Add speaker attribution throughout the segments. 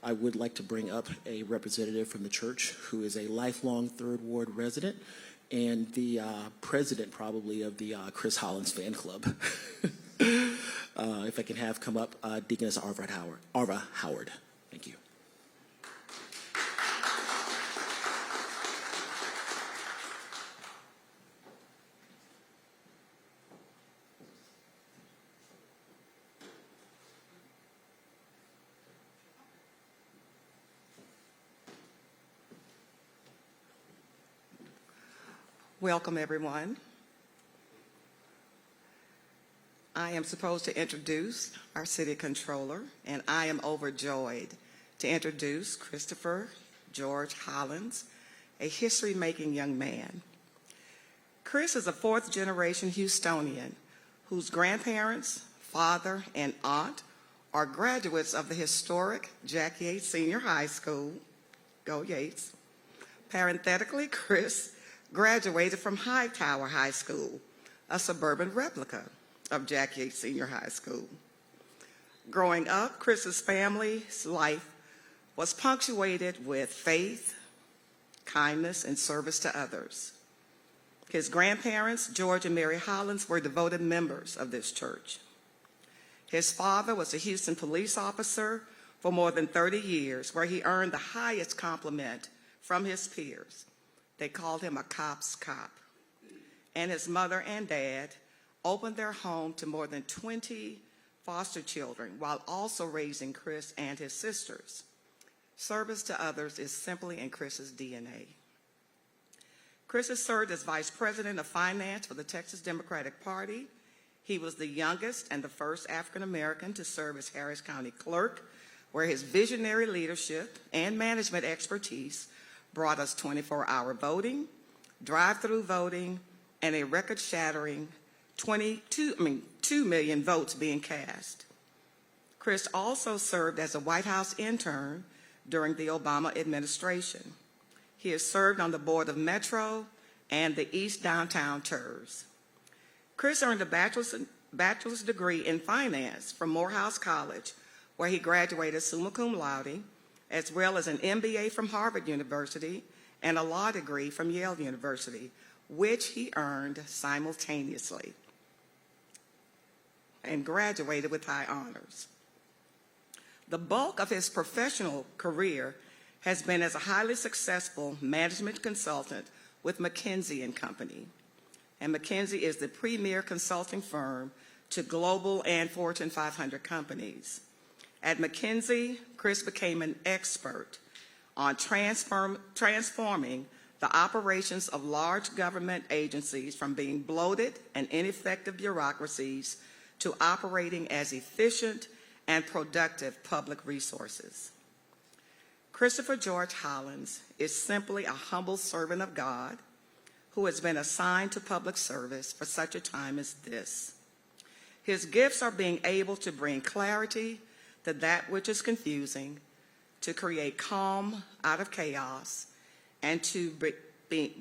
Speaker 1: I would like to bring up a representative from the church who is a lifelong Third Ward resident and the president probably of the Chris Hollins fan club. If I can have come up, Deaconess Arva Howard. Thank you.
Speaker 2: Welcome, everyone. I am supposed to introduce our city controller, and I am overjoyed to introduce Christopher George Hollins, a history-making young man. Chris is a fourth-generation Houstonian whose grandparents, father, and aunt are graduates of the historic Jack Yates Senior High School. Go Yates. Parenthetically, Chris graduated from Hightower High School, a suburban replica of Jack Yates Senior High School. Growing up, Chris's family's life was punctuated with faith, kindness, and service to others. His grandparents, George and Mary Hollins, were devoted members of this church. His father was a Houston police officer for more than 30 years, where he earned the highest compliment from his peers. They called him a cop's cop. And his mother and dad opened their home to more than 20 foster children while also raising Chris and his sisters. Service to others is simply in Chris's DNA. Chris has served as Vice President of Finance for the Texas Democratic Party. He was the youngest and the first African American to serve as Harris County Clerk, where his visionary leadership and management expertise brought us 24-hour voting, drive-through voting, and a record-shattering 2 million votes being cast. Chris also served as a White House intern during the Obama administration. He has served on the board of Metro and the East Downtown TERS. Chris earned a bachelor's degree in finance from Morehouse College, where he graduated summa cum laude, as well as an MBA from Harvard University and a law degree from Yale University, which he earned simultaneously and graduated with high honors. The bulk of his professional career has been as a highly successful management consultant with McKinsey & Company. And McKinsey is the premier consulting firm to global and Fortune 500 companies. At McKinsey, Chris became an expert on transforming the operations of large government agencies from being bloated and ineffective bureaucracies to operating as efficient and productive public resources. Christopher George Hollins is simply a humble servant of God who has been assigned to public service for such a time as this. His gifts are being able to bring clarity to that which is confusing, to create calm out of chaos, and to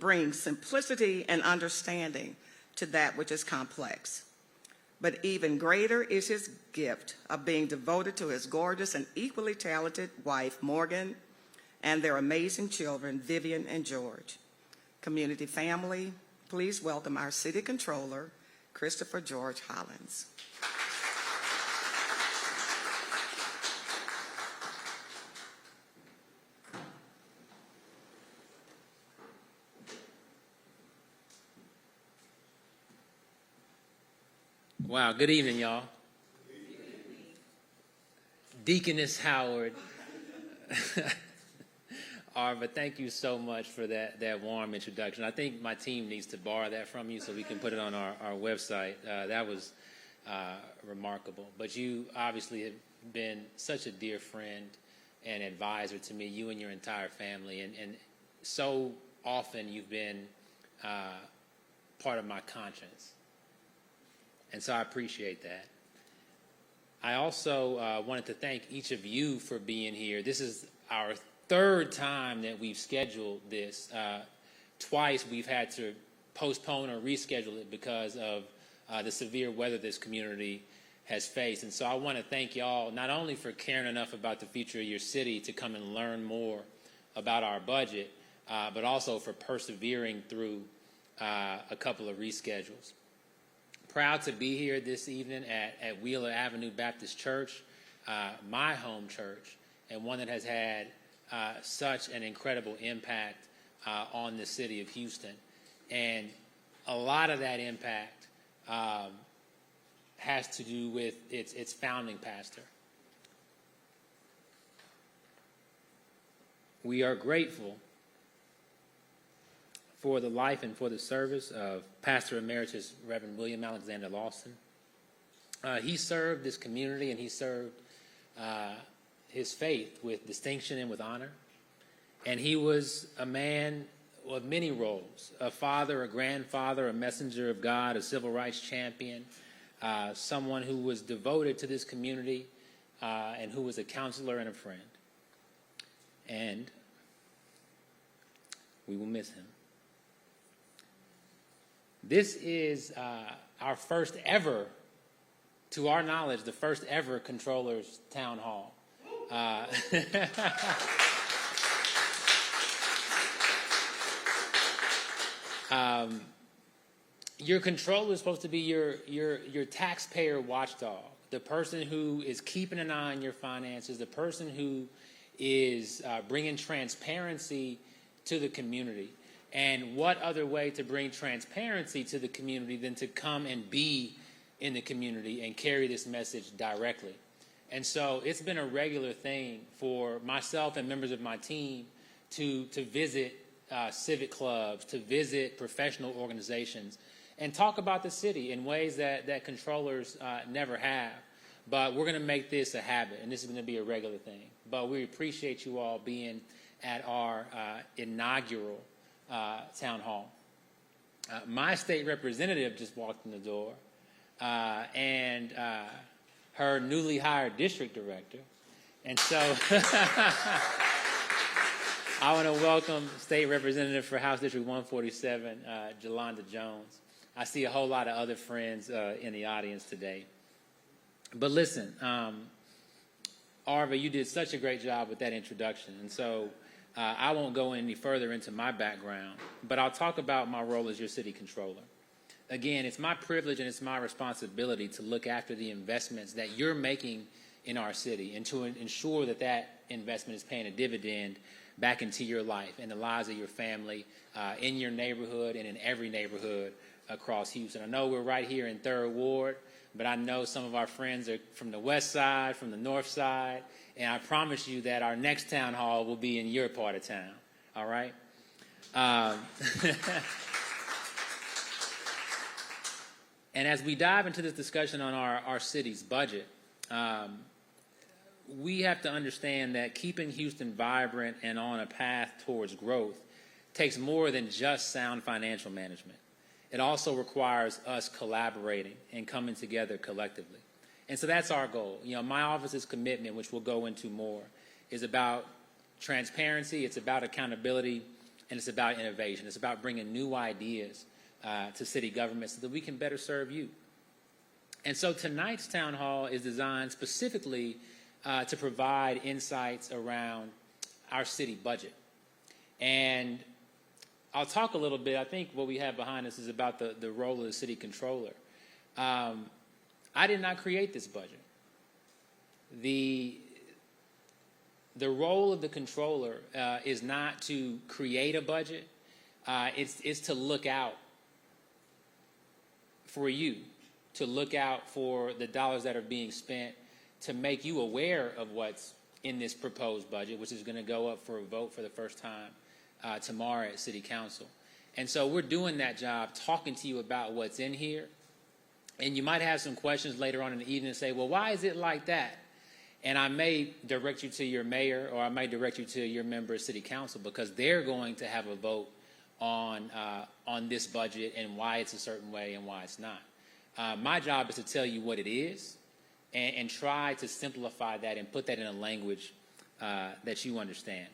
Speaker 2: bring simplicity and understanding to that which is complex. But even greater is his gift of being devoted to his gorgeous and equally talented wife, Morgan, and their amazing children, Vivian and George. Community family, please welcome our City Controller, Christopher George Hollins.
Speaker 3: Wow, good evening, y'all. Deaconess Howard, Arva, thank you so much for that warm introduction. I think my team needs to borrow that from you so we can put it on our website. That was remarkable. But you obviously have been such a dear friend and advisor to me, you and your entire family, and so often you've been part of my conscience. And so I appreciate that. I also wanted to thank each of you for being here. This is our third time that we've scheduled this. Twice we've had to postpone or reschedule it because of the severe weather this community has faced. And so I want to thank y'all not only for caring enough about the future of your city to come and learn more about our budget, but also for persevering through a couple of reschedules. Proud to be here this evening at Wheeler Avenue Baptist Church, my home church, and one that has had such an incredible impact on the city of Houston. And a lot of that impact has to do with its founding pastor. We are grateful for the life and for the service of Pastor Emeritus Reverend William Alexander Lawson. He served this community and he served his faith with distinction and with honor. And he was a man of many roles: a father, a grandfather, a messenger of God, a civil rights champion, someone who was devoted to this community and who was a counselor and a friend. And we will miss him. This is our first ever, to our knowledge, the first ever Controller's Town Hall. Your controller is supposed to be your taxpayer watchdog, the person who is keeping an eye on your finances, the person who is bringing transparency to the community. And what other way to bring transparency to the community than to come and be in the community and carry this message directly? And so it's been a regular thing for myself and members of my team to visit civic clubs, to visit professional organizations, and talk about the city in ways that controllers never have. But we're going to make this a habit, and this is going to be a regular thing. But we appreciate you all being at our inaugural town hall. My state representative just walked in the door, and her newly hired district director. And so I want to welcome State Representative for House District 147, Jolanda Jones. I see a whole lot of other friends in the audience today. But listen, Arva, you did such a great job with that introduction. And so I won't go any further into my background, but I'll talk about my role as your city controller. Again, it's my privilege and it's my responsibility to look after the investments that you're making in our city and to ensure that that investment is paying a dividend back into your life and the lives of your family in your neighborhood and in every neighborhood across Houston. I know we're right here in 3rd Ward, but I know some of our friends are from the west side, from the north side, and I promise you that our next town hall will be in your part of town, all right? And as we dive into this discussion on our city's budget, we have to understand that keeping Houston vibrant and on a path towards growth takes more than just sound financial management. It also requires us collaborating and coming together collectively. And so that's our goal. You know, my office's commitment, which we'll go into more, is about transparency, it's about accountability, and it's about innovation. It's about bringing new ideas to city government so that we can better serve you. And so tonight's town hall is designed specifically to provide insights around our city budget. And I'll talk a little bit. I think what we have behind us is about the role of the city controller. I did not create this budget. The role of the controller is not to create a budget. It's to look out for you, to look out for the dollars that are being spent, to make you aware of what's in this proposed budget, which is going to go up for a vote for the first time tomorrow at City Council. And so we're doing that job, talking to you about what's in here. And you might have some questions later on in the evening and say, well, why is it like that? And I may direct you to your mayor, or I may direct you to your member of City Council, because they're going to have a vote on this budget and why it's a certain way and why it's not. My job is to tell you what it is and try to simplify that and put that in a language that you understand.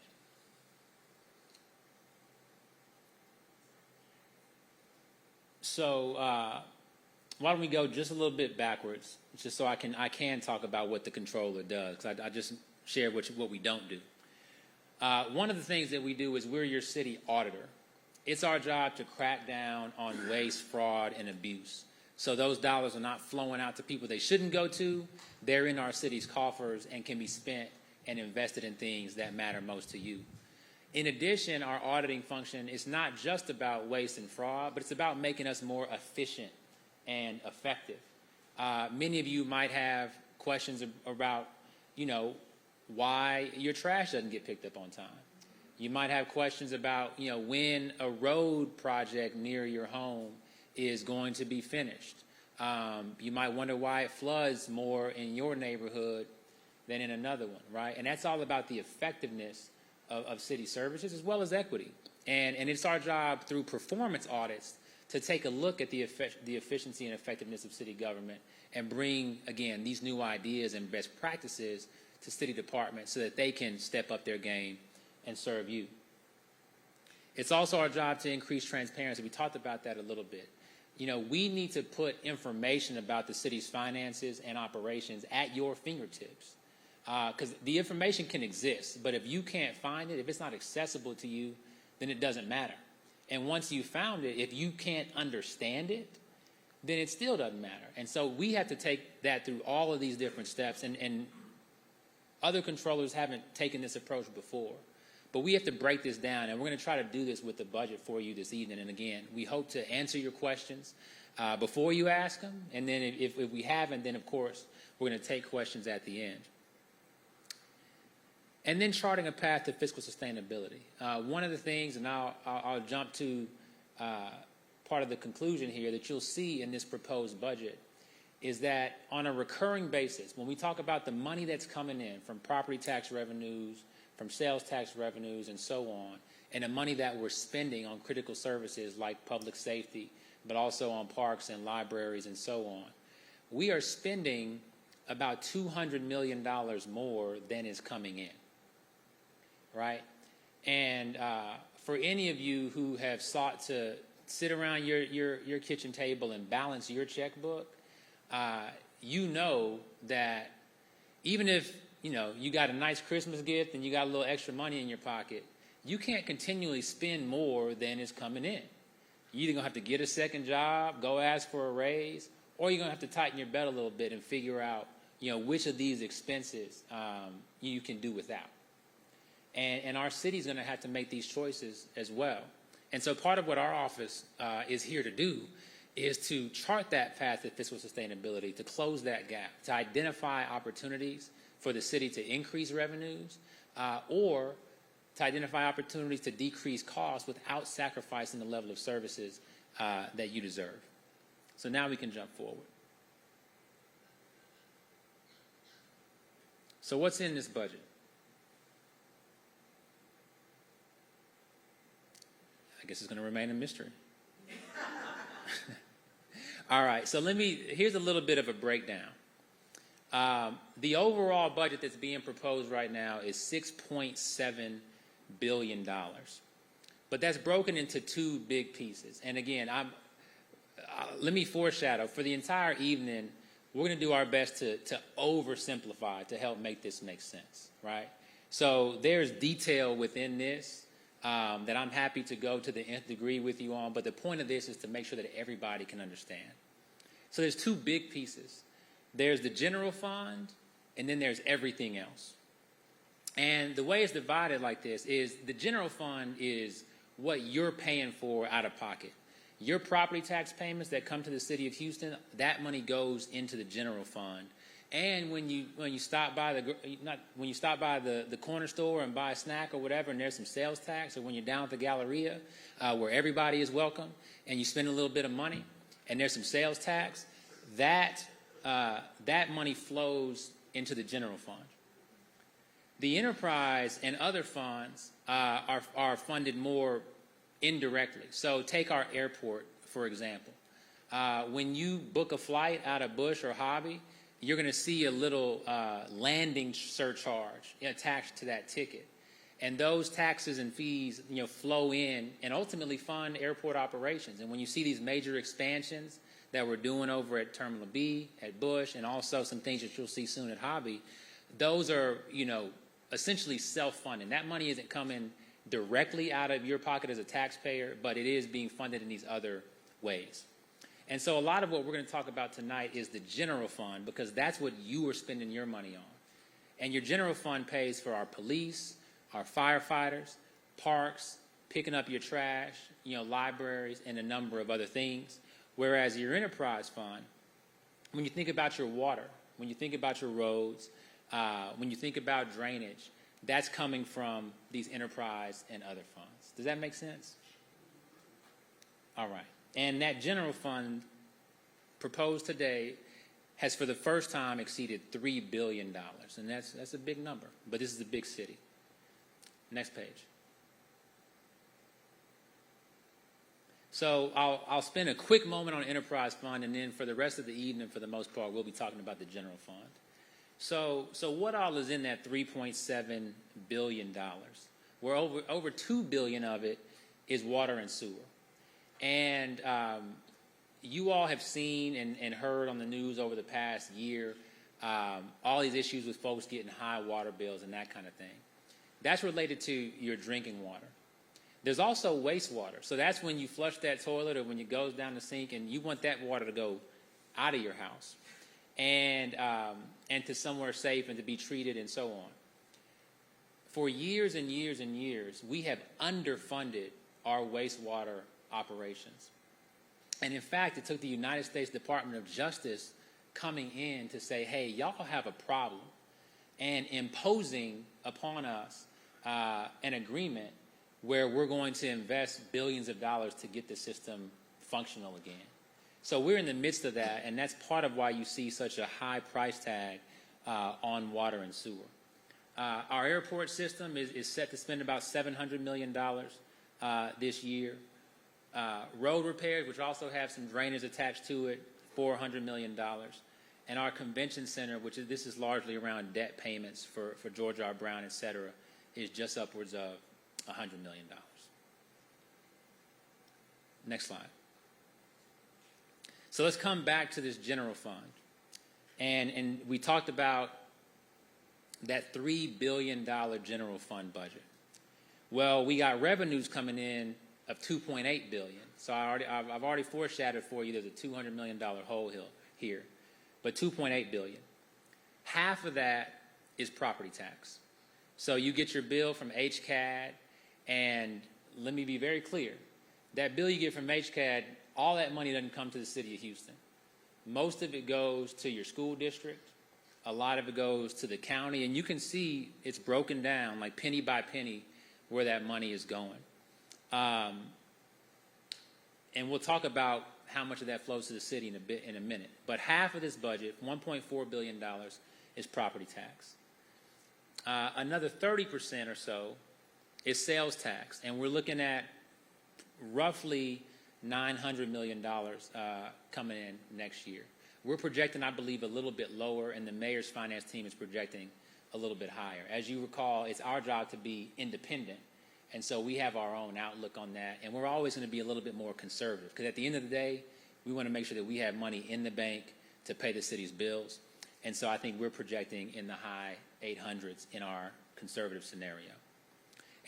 Speaker 3: So why don't we go just a little bit backwards, just so I can talk about what the controller does, because I just shared what we don't do. One of the things that we do is we're your city auditor. It's our job to crack down on waste, fraud, and abuse. So those dollars are not flowing out to people they shouldn't go to. They're in our city's coffers and can be spent and invested in things that matter most to you. In addition, our auditing function is not just about waste and fraud, but it's about making us more efficient and effective. Many of you might have questions about, why your trash doesn't get picked up on time. You might have questions about, when a road project near your home is going to be finished. You might wonder why it floods more in your neighborhood than in another one, right? And that's all about the effectiveness of city services as well as equity. And it's our job through performance audits to take a look at the efficiency and effectiveness of city government and bring, again, these new ideas and best practices to city departments so that they can step up their game and serve you. It's also our job to increase transparency. We talked about that a little bit. We need to put information about the city's finances and operations at your fingertips. Because the information can exist, but if you can't find it, if it's not accessible to you, then it doesn't matter. And once you found it, if you can't understand it, then it still doesn't matter. And so we have to take that through all of these different steps, and other controllers haven't taken this approach before. But we have to break this down, and we're going to try to do this with the budget for you this evening. And again, we hope to answer your questions before you ask them, and then if we haven't, then of course we're going to take questions at the end. And then charting a path to fiscal sustainability. One of the things, and I'll jump to part of the conclusion here, that you'll see in this proposed budget is that on a recurring basis, when we talk about the money that's coming in from property tax revenues, from sales tax revenues, and so on, and the money that we're spending on critical services like public safety, but also on parks and libraries and so on, we are spending about $200 million more than is coming in, right? And for any of you who have sought to sit around your kitchen table and balance your checkbook, you know that even if you got a nice Christmas gift and you got a little extra money in your pocket, you can't continually spend more than is coming in. You're either going to have to get a second job, go ask for a raise, or you're going to have to tighten your belt a little bit and figure out which of these expenses you can do without. And our city's going to have to make these choices as well. And so part of what our office is here to do is to chart that path to fiscal sustainability, to close that gap, to identify opportunities for the city to increase revenues or to identify opportunities to decrease costs without sacrificing the level of services that you deserve. So now we can jump forward. So what's in this budget? I guess it's going to remain a mystery. All right, so here's a little bit of a breakdown. The overall budget that's being proposed right now is $6.7 billion. But that's broken into two big pieces. And again, let me foreshadow, for the entire evening, we're going to do our best to oversimplify to help make this make sense, right? So there's detail within this that I'm happy to go to the nth degree with you on, but the point of this is to make sure that everybody can understand. So there's two big pieces. There's the general fund, and then there's everything else. And the way it's divided like this is the general fund is what you're paying for out of pocket. Your property tax payments that come to the city of Houston, that money goes into the general fund. And when you stop by the corner store and buy a snack or whatever, and there's some sales tax, or when you're down at the Galleria where everybody is welcome, and you spend a little bit of money, and there's some sales tax, that money flows into the general fund. The enterprise and other funds are funded more indirectly. So take our airport, for example. When you book a flight out of Bush or Hobby, you're going to see a little landing surcharge attached to that ticket. And those taxes and fees flow in and ultimately fund airport operations. And when you see these major expansions that we're doing over at Terminal B, at Bush, and also some things that you'll see soon at Hobby, those are, essentially self-funding. That money isn't coming directly out of your pocket as a taxpayer, but it is being funded in these other ways. And so a lot of what we're going to talk about tonight is the general fund, because that's what you are spending your money on. And your general fund pays for our police, our firefighters, parks, picking up your trash, libraries, and a number of other things. Whereas your enterprise fund, when you think about your water, when you think about your roads, when you think about drainage, that's coming from these enterprise and other funds. Does that make sense? All right. And that general fund proposed today has for the first time exceeded $3 billion. And that's a big number, but this is a big city. Next page. So I'll spend a quick moment on enterprise fund, and then for the rest of the evening, for the most part, we'll be talking about the general fund. So what all is in that $3.7 billion? Where over $2 billion of it is water and sewer. And you all have seen and heard on the news over the past year all these issues with folks getting high water bills and that kind of thing. That's related to your drinking water. There's also wastewater. So that's when you flush that toilet or when it goes down the sink and you want that water to go out of your house and to somewhere safe and to be treated and so on. For years and years and years, we have underfunded our wastewater operations. And in fact, it took the United States Department of Justice coming in to say, hey, y'all have a problem, and imposing upon us an agreement where we're going to invest billions of dollars to get the system functional again. So we're in the midst of that, and that's part of why you see such a high price tag on water and sewer. Our airport system is set to spend about $700 million this year. Road repairs, which also have some drainage attached to it, $400 million. And our convention center, this is largely around debt payments for George R. Brown, et cetera, is just upwards of $100 million. Next slide. So let's come back to this general fund. And we talked about that $3 billion general fund budget. Well, we got revenues coming in of $2.8 billion. So I've already foreshadowed for you there's a $200 million hole here, but $2.8 billion. Half of that is property tax. So you get your bill from HCAD, and let me be very clear, that bill you get from HCAD, all that money doesn't come to the city of Houston. Most of it goes to your school district. A lot of it goes to the county, and you can see it's broken down like penny by penny where that money is going. And we'll talk about how much of that flows to the city in a minute. But half of this budget, $1.4 billion, is property tax. Another 30% or so is sales tax, and we're looking at roughly $900 million coming in next year. We're projecting, I believe, a little bit lower, and the mayor's finance team is projecting a little bit higher. As you recall, it's our job to be independent, and so we have our own outlook on that, and we're always going to be a little bit more conservative, because at the end of the day, we want to make sure that we have money in the bank to pay the city's bills, and so I think we're projecting in the high 800s in our conservative scenario.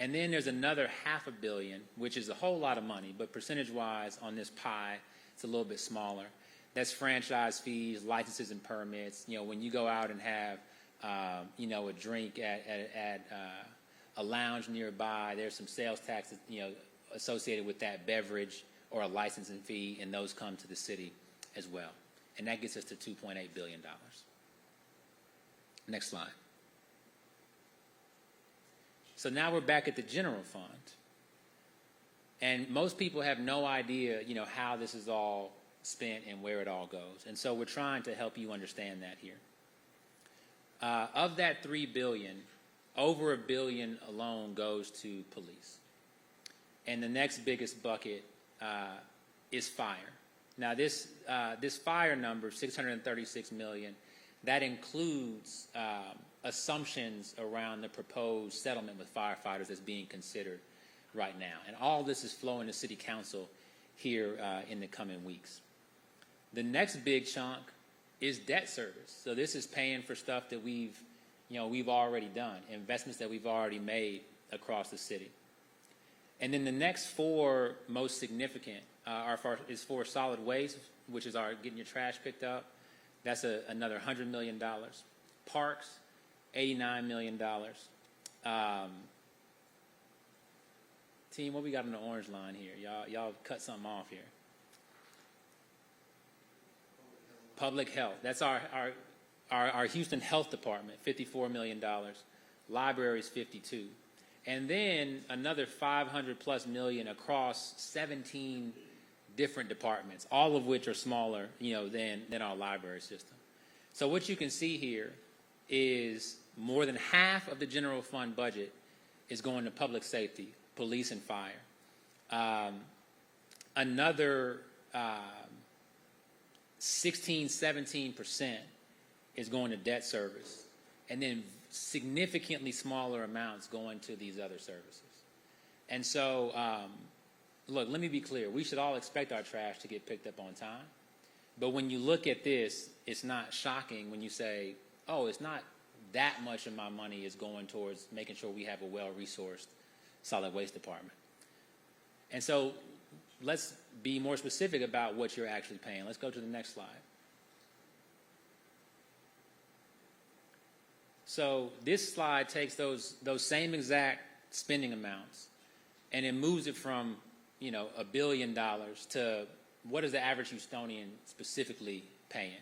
Speaker 3: And then there's another $500 million, which is a whole lot of money, but percentage-wise on this pie, it's a little bit smaller. That's franchise fees, licenses and permits. You know, when you go out and have, a drink at a lounge nearby, there's some sales taxes, associated with that beverage or a licensing fee, and those come to the city as well. And that gets us to $2.8 billion. Next slide. So now we're back at the general fund. And most people have no idea, how this is all spent and where it all goes. And so we're trying to help you understand that here. Of that $3 billion, over $1 billion alone goes to police. And the next biggest bucket is fire. Now this fire number, $636 million, that includes assumptions around the proposed settlement with firefighters that's being considered right now. And all this is flowing to City Council here in the coming weeks. The next big chunk is debt service. So this is paying for stuff that we've already done, investments that we've already made across the city. And then the next four most significant is for solid waste, which is our getting your trash picked up. That's another $100 million. Parks, $89 million. Team, what we got on the orange line here? Y'all cut something off here. Public health. That's our Houston Health Department, $54 million. Libraries, $52. And then another $500+ million across 17 different departments, all of which are smaller, than our library system. So what you can see here is more than half of the general fund budget is going to public safety, police and fire. Another 16-17% is going to debt service, and then significantly smaller amounts going to these other services. And so, look, let me be clear. We should all expect our trash to get picked up on time. But when you look at this, it's not shocking when you say, oh, it's not that much of my money is going towards making sure we have a well-resourced solid waste department. And so let's be more specific about what you're actually paying. Let's go to the next slide. So this slide takes those same exact spending amounts and it moves it from, $1 billion to what is the average Houstonian specifically paying.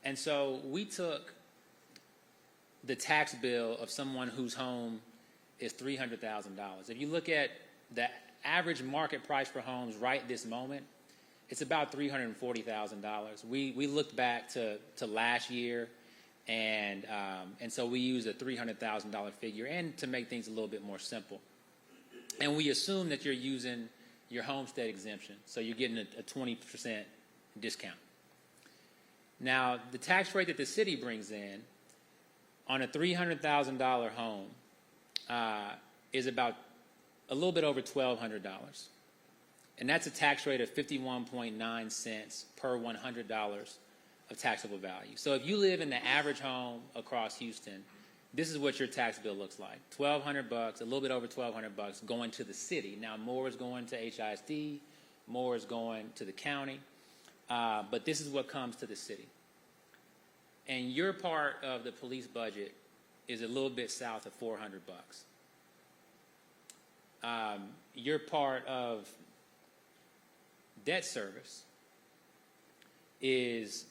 Speaker 3: And so we took the tax bill of someone whose home is $300,000. If you look at the average market price for homes right this moment, it's about $340,000. We looked back to last year, and so we use a $300,000 figure, and to make things a little bit more simple. And we assume that you're using your homestead exemption, so you're getting a 20% discount. Now, the tax rate that the city brings in on a $300,000 home is about a little bit over $1,200. And that's a tax rate of 51.9 cents per $100 of taxable value. So if you live in the average home across Houston, this is what your tax bill looks like. $1,200, a little bit over $1,200 going to the city. Now, more is going to HISD, more is going to the county, but this is what comes to the city. And your part of the police budget is a little bit south of $400. Your part of debt service is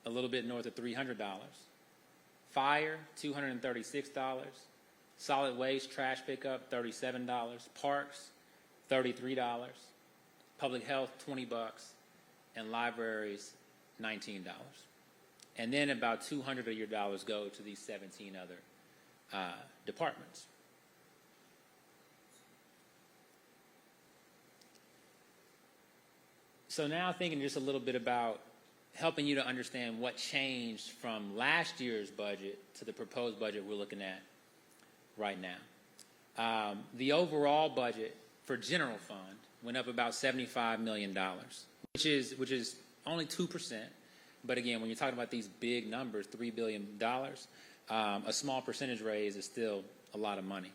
Speaker 3: a little bit north of $300. Fire, $236. Solid waste, trash pickup, $37. Parks, $33. Public health, $20. And libraries, $19. And then about $200 of your dollars go to these 17 other departments. So now thinking just a little bit about helping you to understand what changed from last year's budget to the proposed budget we're looking at right now. The overall budget for general fund went up about $75 million, which is only 2%. But again, when you're talking about these big numbers, $3 billion, a small percentage raise is still a lot of money.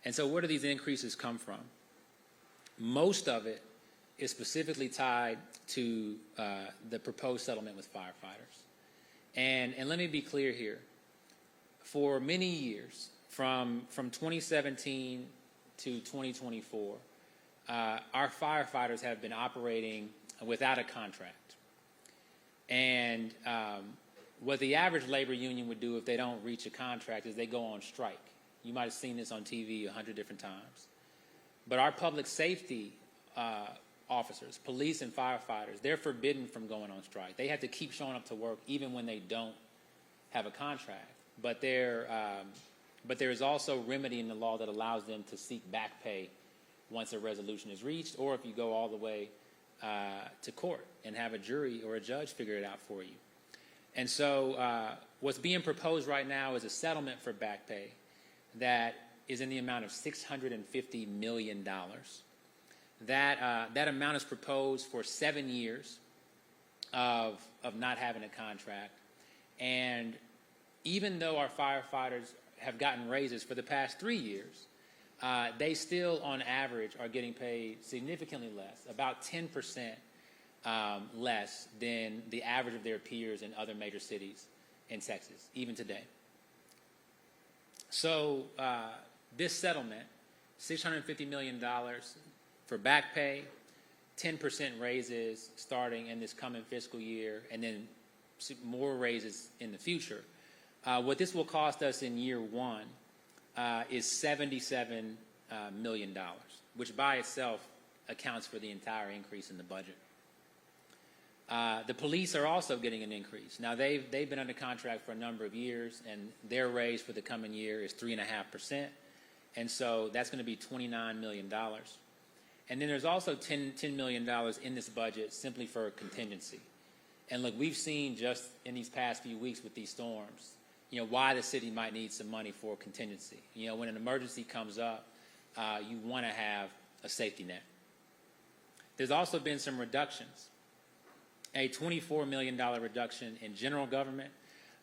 Speaker 3: And so where do these increases come from? Most of it is specifically tied to the proposed settlement with firefighters. And let me be clear here. For many years, from 2017 to 2024, our firefighters have been operating without a contract. And what the average labor union would do if they don't reach a contract is they go on strike. You might have seen this on TV 100 different times. But our public safety officers, police and firefighters, they're forbidden from going on strike. They have to keep showing up to work even when they don't have a contract. But there is also remedy in the law that allows them to seek back pay once a resolution is reached, or if you go all the way to court and have a jury or a judge figure it out for you. And so what's being proposed right now is a settlement for back pay that is in the amount of $650 million. That amount is proposed for 7 years, of not having a contract. And even though our firefighters have gotten raises for the past 3 years, they still, on average, are getting paid significantly less, about 10% less than the average of their peers in other major cities in Texas, even today. So this settlement, $650 million for back pay, 10% raises starting in this coming fiscal year, and then more raises in the future. What this will cost us in year one is $77 million, which by itself accounts for the entire increase in the budget. The police are also getting an increase. Now, they've been under contract for a number of years, and their raise for the coming year is 3.5%. And so that's going to be $29 million. And then there's also $10 million in this budget simply for contingency. And look, we've seen just in these past few weeks with these storms, why the city might need some money for contingency. When an emergency comes up, you want to have a safety net. There's also been some reductions. A $24 million reduction in general government.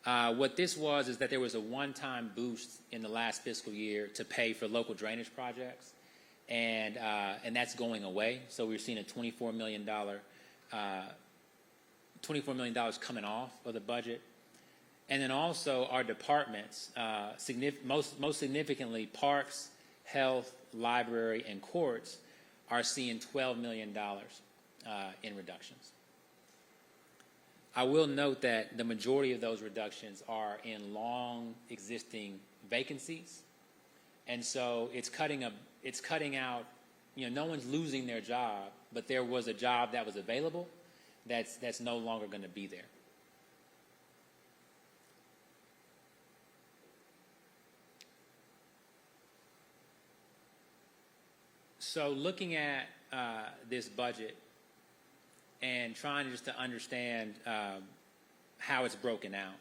Speaker 3: What this was is that there was a one-time boost in the last fiscal year to pay for local drainage projects, and that's going away. So we're seeing a $24 million coming off of the budget. And then also our departments, most significantly parks, health, library, and courts, are seeing $12 million in reductions. I will note that the majority of those reductions are in long existing vacancies. And so it's cutting out, no one's losing their job, but there was a job that was available that's no longer going to be there. So looking at this budget and trying just to understand how it's broken out,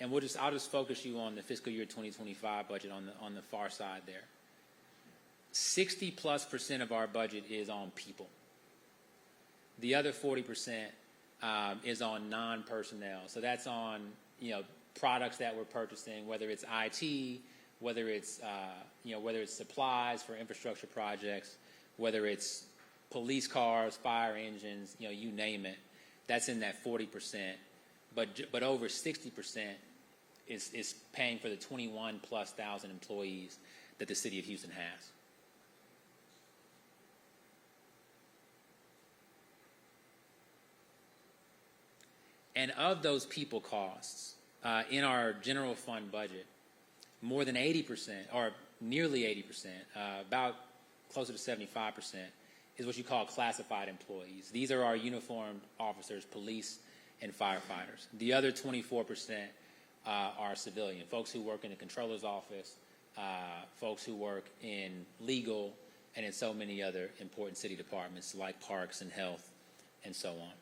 Speaker 3: and I'll just focus you on the fiscal year 2025 budget on the far side there. 60+% of our budget is on people. The other 40% is on non-personnel. So that's on products that we're purchasing, whether it's IT, whether it's supplies for infrastructure projects, whether it's police cars, fire engines, you name it. That's in that 40%. But over 60% is paying for the 21,000+ employees that the city of Houston has. And of those people costs, in our general fund budget, more than 80%, or nearly 80%, about closer to 75%, is what you call classified employees. These are our uniformed officers, police, and firefighters. The other 24% are civilian, folks who work in the controller's office, folks who work in legal, and in so many other important city departments like parks and health, and so on.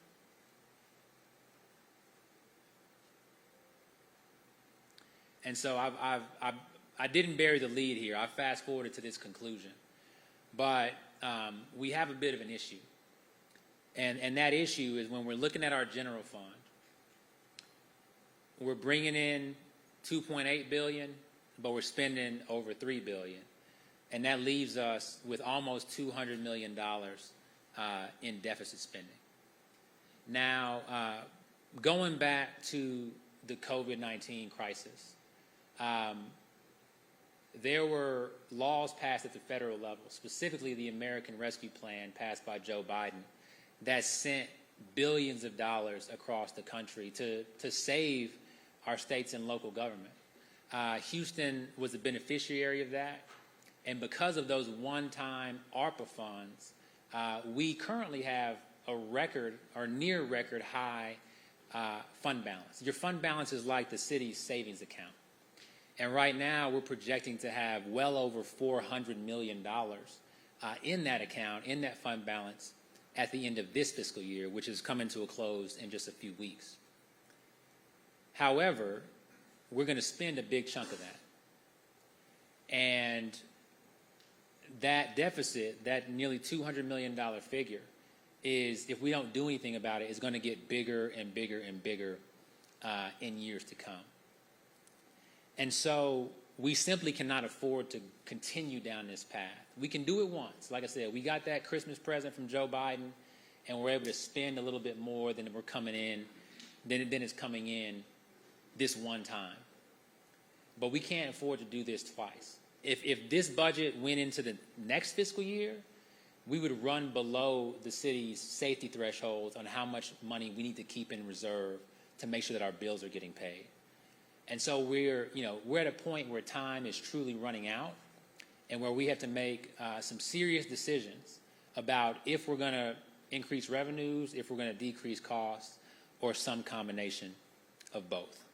Speaker 3: And so I didn't bury the lead here. I fast forwarded to this conclusion. But we have a bit of an issue. And that issue is when we're looking at our general fund, we're bringing in $2.8 billion, but we're spending over $3 billion. And that leaves us with almost $200 million in deficit spending. Now, going back to the COVID-19 crisis, there were laws passed at the federal level, specifically the American Rescue Plan passed by Joe Biden, that sent billions of dollars across the country to save our states and local government. Houston was a beneficiary of that, and because of those one-time ARPA funds, we currently have a record or near record high fund balance. Your fund balance is like the city's savings account. And right now, we're projecting to have well over $400 million in that account, in that fund balance, at the end of this fiscal year, which is coming to a close in just a few weeks. However, we're going to spend a big chunk of that. And that deficit, that nearly $200 million figure, is if we don't do anything about it, it's going to get bigger and bigger and bigger in years to come. And so we simply cannot afford to continue down this path. We can do it once. Like I said, we got that Christmas present from Joe Biden, and we're able to spend a little bit more than we're coming in, than it's coming in this one time. But we can't afford to do this twice. If this budget went into the next fiscal year, we would run below the city's safety thresholds on how much money we need to keep in reserve to make sure that our bills are getting paid. And so we're at a point where time is truly running out, and where we have to make some serious decisions about if we're going to increase revenues, if we're going to decrease costs, or some combination of both.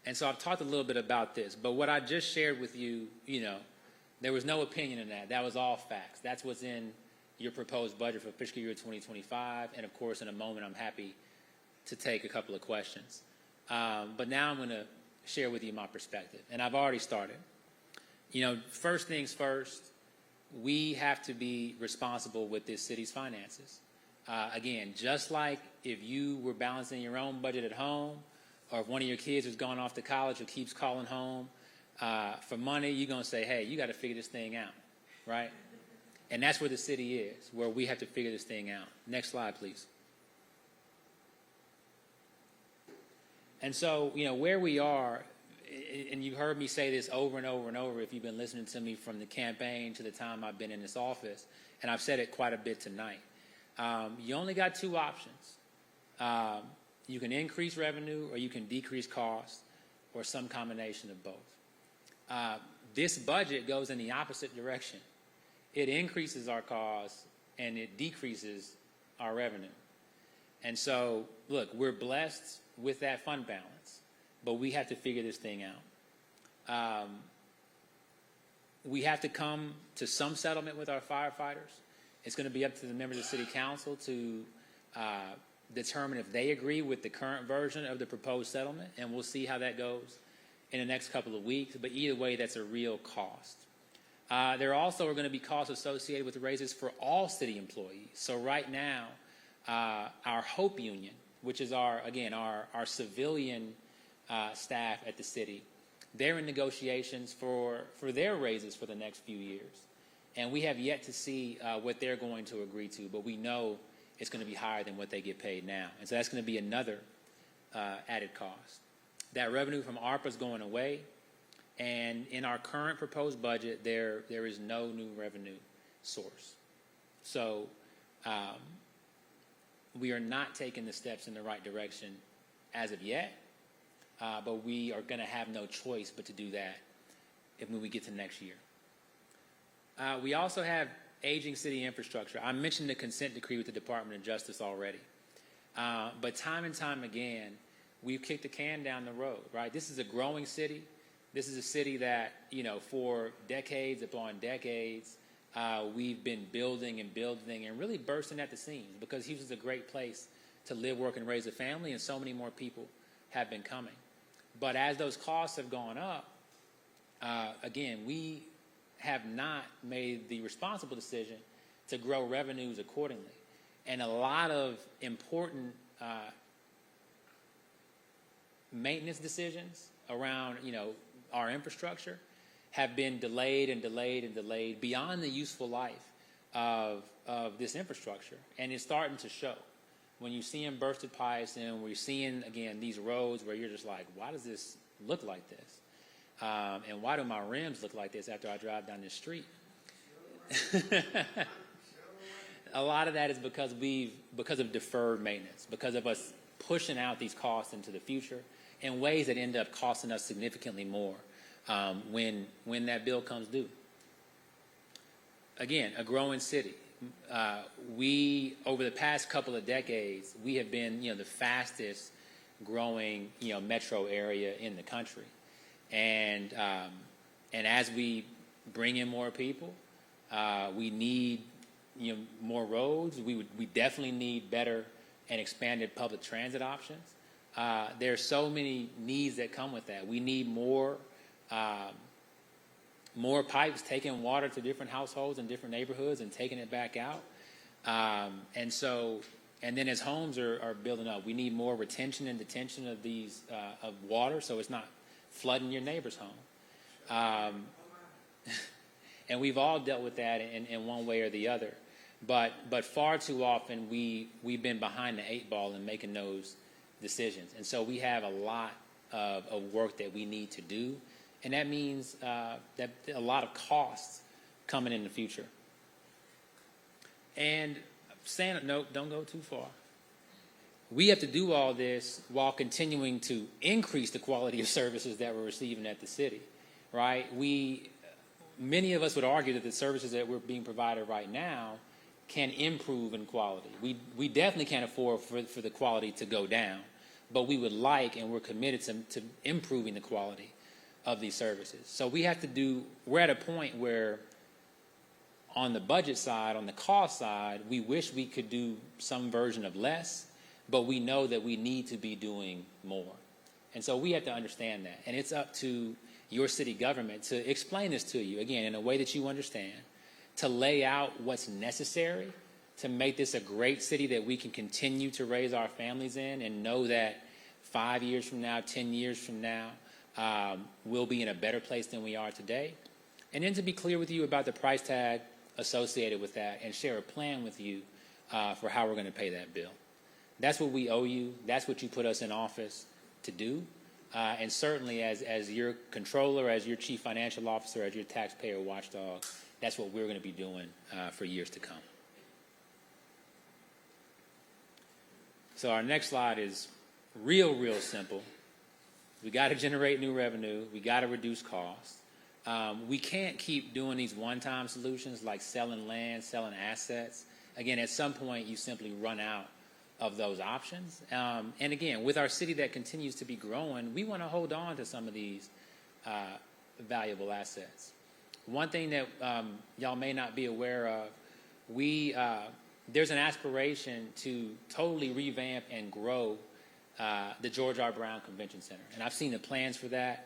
Speaker 3: And so I've talked a little bit about this, but what I just shared with you, there was no opinion in that. That was all facts. That's what's in your proposed budget for fiscal year 2025. And of course, in a moment, I'm happy to take a couple of questions. But now I'm going to share with you my perspective. And I've already started. First things first, we have to be responsible with this city's finances. Again, just like if you were balancing your own budget at home, or if one of your kids has gone off to college or keeps calling home for money, you're going to say, hey, you got to figure this thing out, right? And that's where the city is, where we have to figure this thing out. Next slide, please. And so, where we are, and you've heard me say this over and over and over if you've been listening to me from the campaign to the time I've been in this office, and I've said it quite a bit tonight. You only got two options. You can increase revenue, or you can decrease costs, or some combination of both. This budget goes in the opposite direction. It increases our costs, and it decreases our revenue. And so, look, we're blessed with that fund balance, but we have to figure this thing out. We have to come to some settlement with our firefighters. It's going to be up to the members of the City Council to determine if they agree with the current version of the proposed settlement, and we'll see how that goes in the next couple of weeks. But either way, that's a real cost. There also are going to be costs associated with the raises for all city employees. So right now, our Hope Union, which is our civilian staff at the city, they're in negotiations for their raises for the next few years. And we have yet to see what they're going to agree to, but we know it's going to be higher than what they get paid now. And so that's going to be another added cost. That revenue from ARPA is going away. And in our current proposed budget, there is no new revenue source. So we are not taking the steps in the right direction as of yet, but we are going to have no choice but to do that when we get to next year. We also have aging city infrastructure. I mentioned the consent decree with the Department of Justice already. But time and time again, we've kicked the can down the road, right? This is a growing city. This is a city that, for decades upon decades, we've been building and building and really bursting at the seams, because Houston's a great place to live, work, and raise a family, and so many more people have been coming. But as those costs have gone up, again, we have not made the responsible decision to grow revenues accordingly. And a lot of important maintenance decisions around, our infrastructure have been delayed and delayed and delayed beyond the useful life of this infrastructure. And it's starting to show. When you see bursted pipes and we're seeing, again, these roads where you're just like, why does this look like this? And why do my rims look like this after I drive down this street? A lot of that is because of deferred maintenance, because of us pushing out these costs into the future in ways that end up costing us significantly more when that bill comes due. Again, a growing city. We, over the past couple of decades, we have been, the fastest growing, metro area in the country. And as we bring in more people, we need, more roads. We definitely need better and expanded public transit options. There are so many needs that come with that. We need more more pipes taking water to different households in different neighborhoods and taking it back out. And then as homes are building up, we need more retention and detention of these of water, so it's not flooding your neighbor's home. And we've all dealt with that in one way or the other. But far too often we've been behind the 8 ball in making those decisions. And so we have a lot of work that we need to do. And that means that a lot of costs coming in the future. And saying, no, don't go too far. We have to do all this while continuing to increase the quality of services that we're receiving at the city, right? Many of us would argue that the services that we're being provided right now can improve in quality. We definitely can't afford for the quality to go down, but we would like and we're committed to improving the quality of these services. So we're at a point where on the budget side, on the cost side, we wish we could do some version of less, but we know that we need to be doing more. And so we have to understand that. And it's up to your city government to explain this to you, again, in a way that you understand, to lay out what's necessary to make this a great city that we can continue to raise our families in and know that 5 years from now, 10 years from now, we'll be in a better place than we are today. And then to be clear with you about the price tag associated with that and share a plan with you for how we're going to pay that bill. That's what we owe you. That's what you put us in office to do. And certainly as your controller, as your chief financial officer, as your taxpayer watchdog, that's what we're going to be doing for years to come. So our next slide is real simple. We got to generate new revenue. We got to reduce costs. We can't keep doing these one-time solutions like selling land, selling assets. Again, at some point, you simply run out of those options. And again, with our city that continues to be growing, we want to hold on to some of these valuable assets. One thing that y'all may not be aware of, there's an aspiration to totally revamp and grow the George R. Brown Convention Center. And I've seen the plans for that,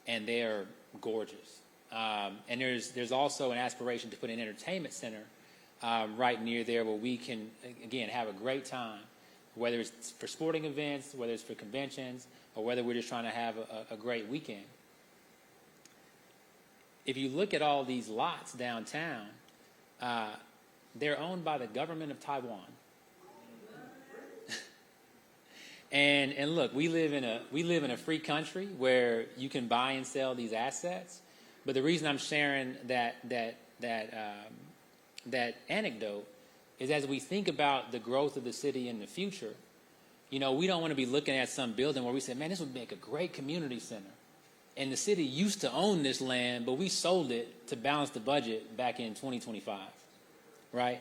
Speaker 3: and they are gorgeous. And there's also an aspiration to put an entertainment center right near there where we can, again, have a great time, whether it's for sporting events, whether it's for conventions, or whether we're just trying to have a great weekend. If you look at all these lots downtown, they're owned by the government of Taiwan. And look, we live in a free country where you can buy and sell these assets. But the reason I'm sharing that anecdote is as we think about the growth of the city in the future, we don't want to be looking at some building where we say, man, this would make a great community center. And the city used to own this land, but we sold it to balance the budget back in 2025, right?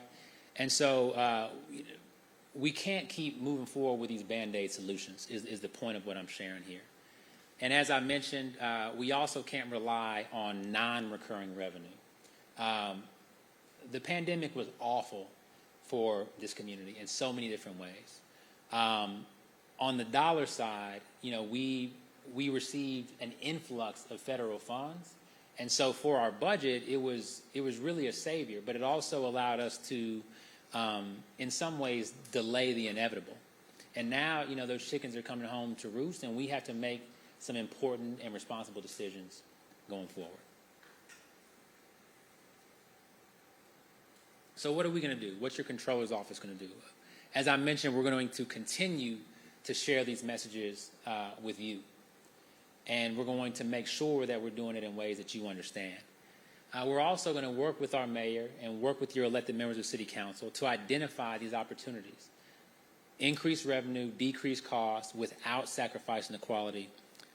Speaker 3: And so we can't keep moving forward with these Band-Aid solutions is the point of what I'm sharing here. And as I mentioned, we also can't rely on non-recurring revenue. The pandemic was awful for this community in so many different ways. On the dollar side, we received an influx of federal funds, and so for our budget, it was really a savior. But it also allowed us to, in some ways, delay the inevitable. And now, those chickens are coming home to roost, and we have to make some important and responsible decisions going forward. So what are we going to do? What's your controller's office going to do? As I mentioned, we're going to continue to share these messages with you. And we're going to make sure that we're doing it in ways that you understand. We're also going to work with our mayor and work with your elected members of City Council to identify these opportunities. Increase revenue, decrease costs without sacrificing the quality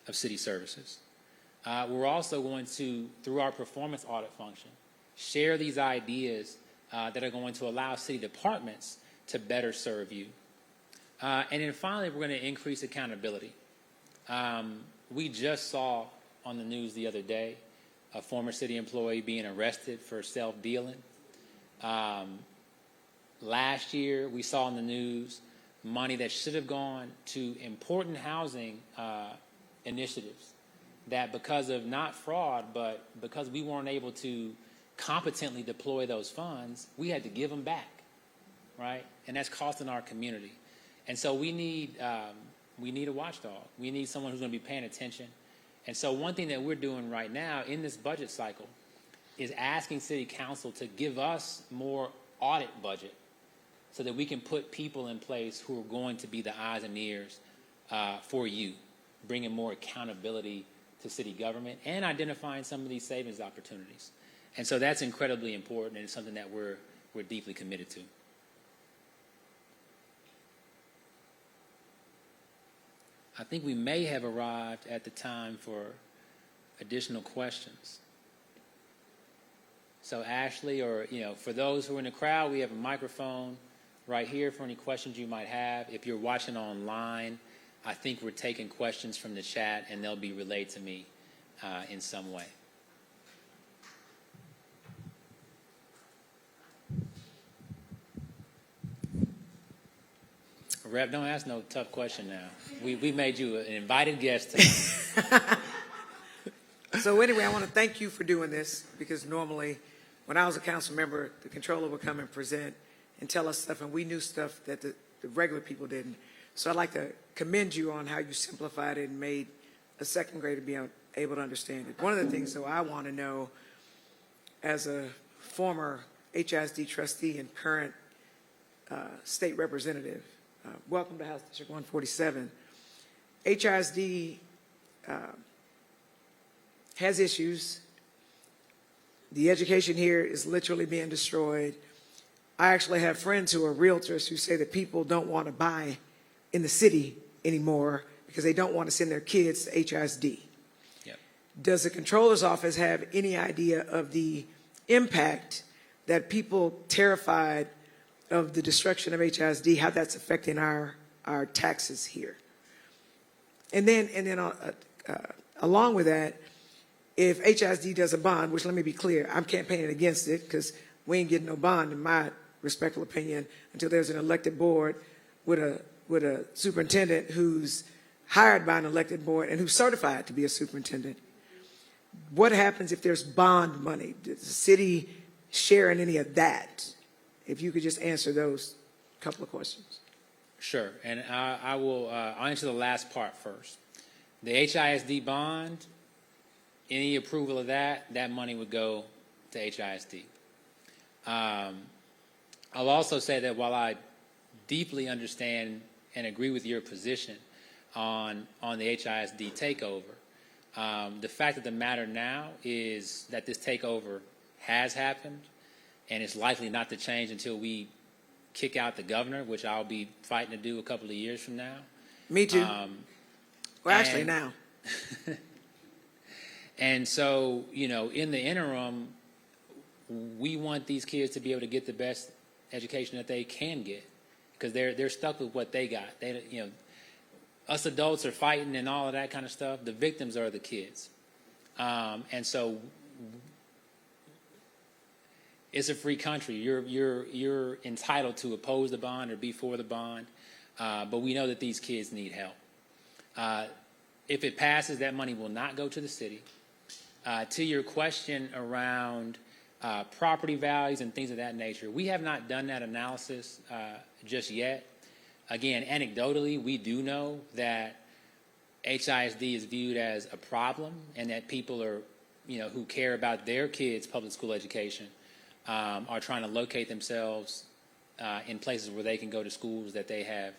Speaker 3: of city services. We're also going to, through our performance audit function, share these ideas that are going to allow city departments to better serve you. And then finally, we're going to increase accountability. We just saw on the news the other day a former city employee being arrested for self-dealing. Last year, we saw in the news money that should have gone to important housing initiatives that because of not fraud, but because we weren't able to competently deploy those funds, we had to give them back, right? And that's costing our community. And so we need a watchdog. We need someone who's going to be paying attention. And so one thing that we're doing right now in this budget cycle is asking City Council to give us more audit budget so that we can put people in place who are going to be the eyes and ears for you, bringing more accountability to city government and identifying some of these savings opportunities. And so that's incredibly important, and it's something that we're deeply committed to. I think we may have arrived at the time for additional questions. So Ashley, or for those who are in the crowd, we have a microphone right here for any questions you might have. If you're watching online, I think we're taking questions from the chat, and they'll be relayed to me in some way. Rev, don't ask no tough question now. We made you an invited guest tonight.
Speaker 4: So anyway, I want to thank you for doing this, because normally when I was a council member, the controller would come and present and tell us stuff, and we knew stuff that the regular people didn't. So I'd like to commend you on how you simplified it and made a second grader be able to understand it. One of the things, though, I want to know, as a former HISD trustee and current state representative, welcome to House District 147. HISD has issues. The education here is literally being destroyed. I actually have friends who are realtors who say that people don't want to buy in the city anymore because they don't want to send their kids to HISD.
Speaker 3: Yep.
Speaker 4: Does the controller's office have any idea of the impact that people terrified of the destruction of HISD, how that's affecting our taxes here? And then along with that, if HISD does a bond, which, let me be clear, I'm campaigning against it because we ain't getting no bond, in my respectful opinion, until there's an elected board with a superintendent who's hired by an elected board and who's certified to be a superintendent. What happens if there's bond money? Does the city share in any of that? If you could just answer those couple of questions.
Speaker 3: Sure, and I'll answer the last part first. The HISD bond, any approval of that money would go to HISD. I'll also say that while I deeply understand and agree with your position on the HISD takeover, the fact of the matter now is that this takeover has happened, and it's likely not to change until we kick out the governor, which I'll be fighting to do a couple of years from now.
Speaker 4: Me too. Well, actually now.
Speaker 3: And so, in the interim, we want these kids to be able to get the best education that they can get, because they're stuck with what they got. Us adults are fighting and all of that kind of stuff. The victims are the kids. And so it's a free country. You're entitled to oppose the bond or be for the bond, but we know that these kids need help. If it passes, that money will not go to the city. To your question around property values and things of that nature, we have not done that analysis just yet. Again, anecdotally, we do know that HISD is viewed as a problem, and that people are, who care about their kids' public school education are trying to locate themselves in places where they can go to schools that they have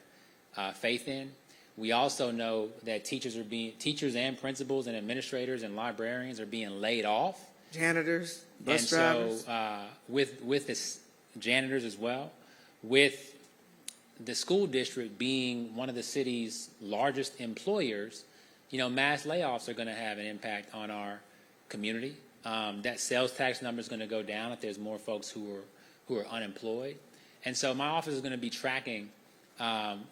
Speaker 3: faith in. We also know that teachers and principals and administrators and librarians are being laid off.
Speaker 4: Janitors, bus drivers.
Speaker 3: So with the janitors as well, with the school district being one of the city's largest employers, mass layoffs are going to have an impact on our community. That sales tax number is going to go down if there's more folks who are unemployed. And so my office is going to be tracking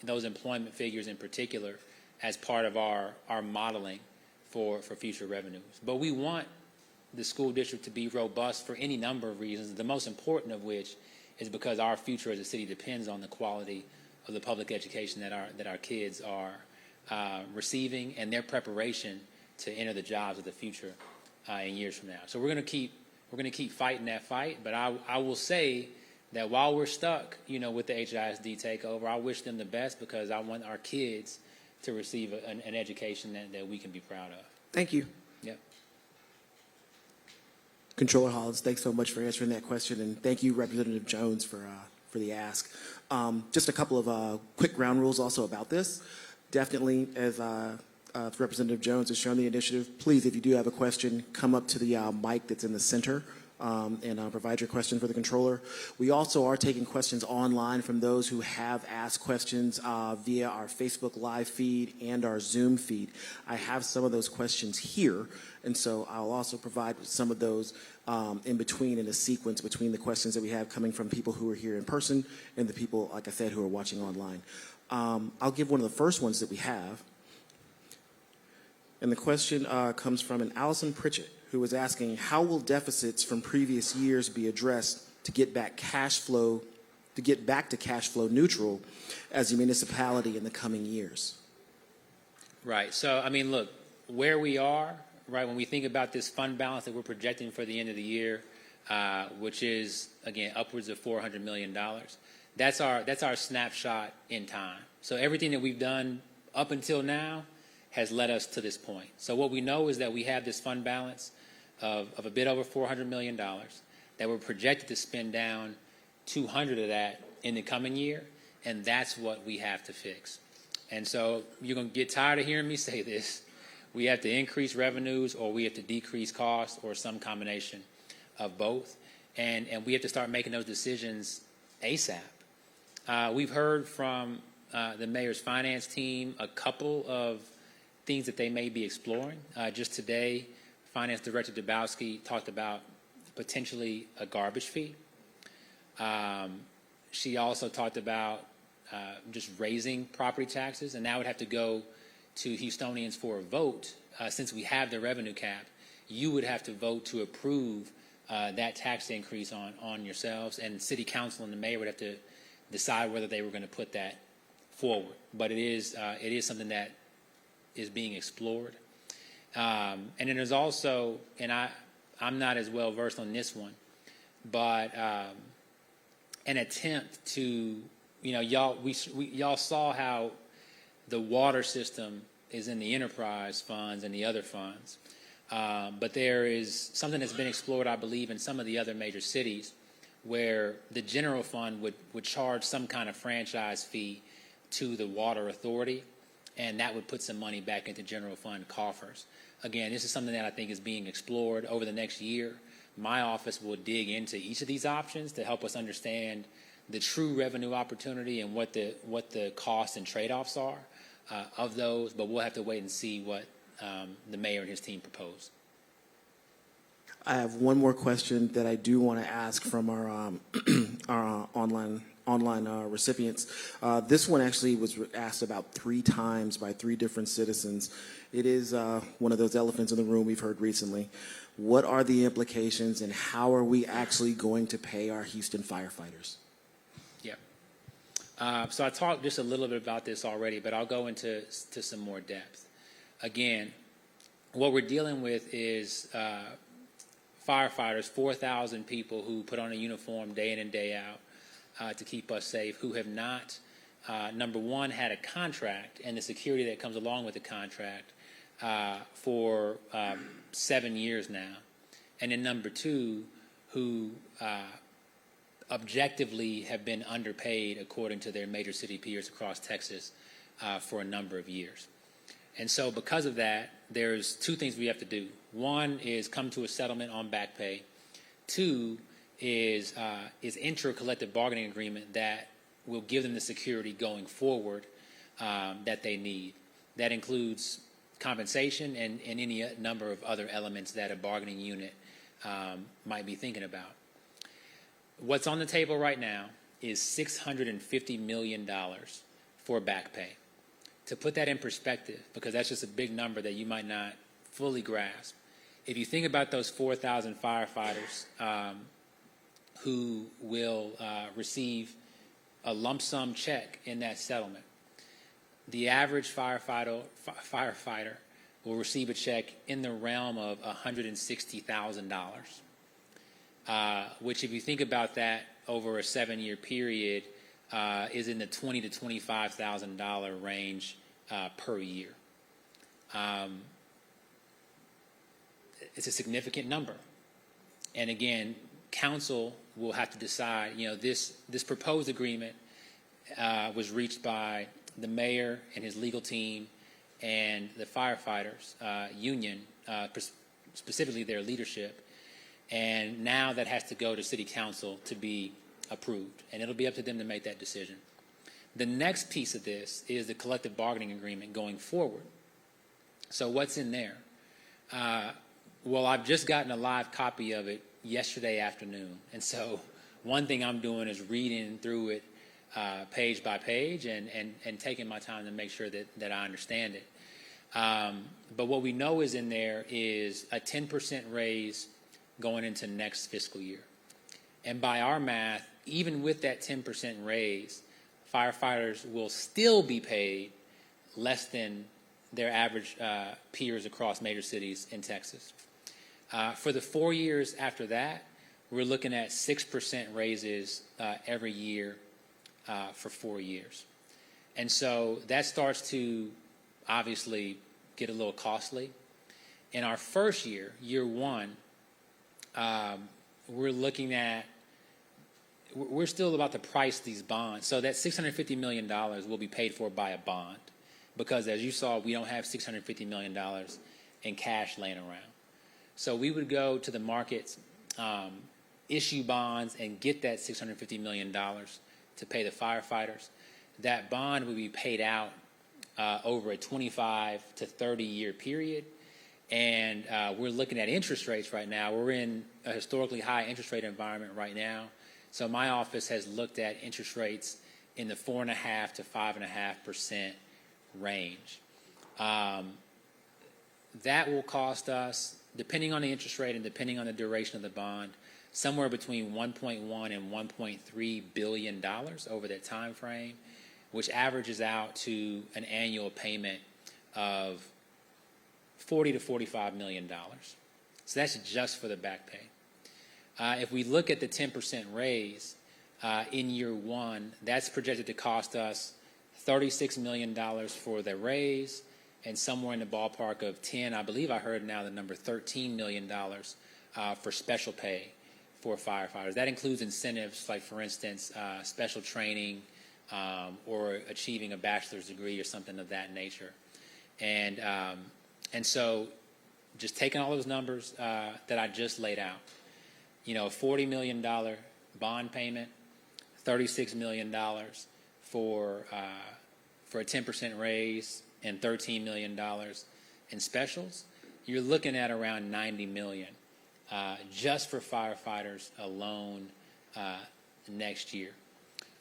Speaker 3: those employment figures in particular as part of our modeling for future revenues. But we want the school district to be robust for any number of reasons, the most important of which is because our future as a city depends on the quality of the public education that our kids are receiving, and their preparation to enter the jobs of the future in years from now. So we're going to keep fighting that fight. But I will say that while we're stuck, with the HISD takeover, I wish them the best because I want our kids to receive an education that we can be proud of.
Speaker 4: Thank you.
Speaker 3: Yep.
Speaker 1: Controller Hollins, thanks so much for answering that question, and thank you, Representative Jones, for the ask. Just a couple of quick ground rules also about this. Definitely, as Representative Jones has shown the initiative, please, if you do have a question, come up to the mic that's in the center and provide your question for the controller. We also are taking questions online from those who have asked questions via our Facebook Live feed and our Zoom feed. I have some of those questions here, and so I'll also provide some of those in between, in a sequence between the questions that we have coming from people who are here in person and the people, like I said, who are watching online. I'll give one of the first ones that we have. And the question comes from an Allison Pritchett, who was asking, how will deficits from previous years be addressed to get back to cash flow neutral as a municipality in the coming years?
Speaker 3: Right. So, look, where we are, right, when we think about this fund balance that we're projecting for the end of the year, which is, again, upwards of $400 million, that's our snapshot in time. So everything that we've done up until now has led us to this point. So what we know is that we have this fund balance of a bit over $400 million that we're projected to spend down 200 of that in the coming year, and that's what we have to fix. And so you're going to get tired of hearing me say this. We have to increase revenues or we have to decrease costs or some combination of both, and we have to start making those decisions ASAP. We've heard from the mayor's finance team a couple of things that they may be exploring. Just today, Finance Director Dabowski talked about potentially a garbage fee. She also talked about just raising property taxes, and that would have to go to Houstonians for a vote. Since we have the revenue cap, you would have to vote to approve that tax increase on yourselves, and City Council and the mayor would have to decide whether they were going to put that forward. But it is something that is being explored. And then there's also, and I'm not as well versed on this one, but an attempt to, y'all saw how the water system is in the enterprise funds and the other funds. But there is something that's been explored, I believe, in some of the other major cities where the general fund would charge some kind of franchise fee to the water authority, and that would put some money back into general fund coffers. Again, this is something that I think is being explored over the next year. My office will dig into each of these options to help us understand the true revenue opportunity and what the costs and trade-offs are of those, but we'll have to wait and see what the mayor and his team propose.
Speaker 1: I have one more question that I do want to ask from our online recipients. This one actually was asked about 3 times by 3 different citizens. It is one of those elephants in the room we've heard recently. What are the implications, and how are we actually going to pay our Houston firefighters? Yeah.
Speaker 3: So I talked just a little bit about this already, but I'll go into some more depth. Again, what we're dealing with is firefighters, 4,000 people who put on a uniform day in and day out to keep us safe, who have not, number one, had a contract and the security that comes along with the contract for 7 years now. And then number two, who objectively have been underpaid according to their major city peers across Texas for a number of years. And so because of that, there's 2 things we have to do. One is come to a settlement on back pay. 2 is enter a collective bargaining agreement that will give them the security going forward that they need. That includes compensation and any number of other elements that a bargaining unit might be thinking about. What's on the table right now is $650 million for back pay. To put that in perspective, because that's just a big number that you might not fully grasp, if you think about those 4,000 firefighters who will receive a lump sum check in that settlement, the average firefighter will receive a check in the realm of $160,000, which, if you think about that over a 7-year period, is in the $20,000 to $25,000 range per year. It's a significant number. And again, council will have to decide, this proposed agreement was reached by the mayor and his legal team and the firefighters union, specifically their leadership. And now that has to go to city council to be approved. And it'll be up to them to make that decision. The next piece of this is the collective bargaining agreement going forward. So what's in there? Well, I've just gotten a live copy of it yesterday afternoon. And so one thing I'm doing is reading through it page by page and taking my time to make sure that I understand it. But what we know is in there is a 10% raise going into next fiscal year. And by our math, even with that 10% raise, firefighters will still be paid less than their average peers across major cities in Texas. For the 4 years after that, we're looking at 6% raises every year for 4 years. And so that starts to obviously get a little costly. In our first year, year one, we're still about to price these bonds. So that $650 million will be paid for by a bond because, as you saw, we don't have $650 million in cash laying around. So we would go to the markets, issue bonds, and get that $650 million to pay the firefighters. That bond would be paid out over a 25 to 30-year period. And we're looking at interest rates right now. We're in a historically high interest rate environment right now. So my office has looked at interest rates in the 4.5% to 5.5% range. That will cost us, depending on the interest rate and depending on the duration of the bond, somewhere between $1.1 and $1.3 billion over that time frame, which averages out to an annual payment of $40 to $45 million. So that's just for the back pay. If we look at the 10% raise in year one, that's projected to cost us $36 million for the raise and somewhere in the ballpark of 10, I believe I heard now the number $13 million for special pay for firefighters. That includes incentives like, for instance, special training or achieving a bachelor's degree or something of that nature. And so just taking all those numbers that I just laid out, a $40 million bond payment, $36 million for a 10% raise, and $13 million in specials, you're looking at around $90 million just for firefighters alone next year.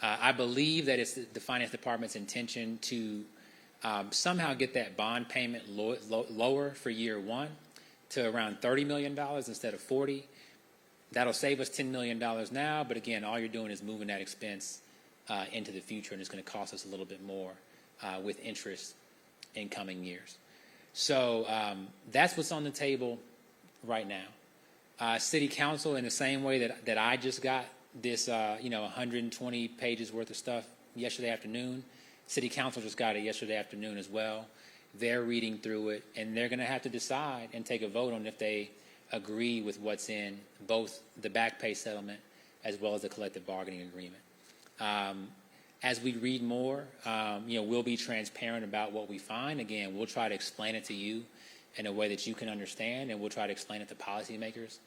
Speaker 3: I believe that it's the finance department's intention to somehow get that bond payment lower for year one to around $30 million instead of $40. That'll save us $10 million now, but again, all you're doing is moving that expense into the future, and it's going to cost us a little bit more with interest in coming years. So that's what's on the table right now. City Council, in the same way that I just got this 120 pages worth of stuff yesterday afternoon, City Council just got it yesterday afternoon as well. They're reading through it, and they're going to have to decide and take a vote on if they agree with what's in both the back pay settlement as well as the collective bargaining agreement. As we read more, we'll be transparent about what we find. Again, we'll try to explain it to you in a way that you can understand, and we'll try to explain it to policymakers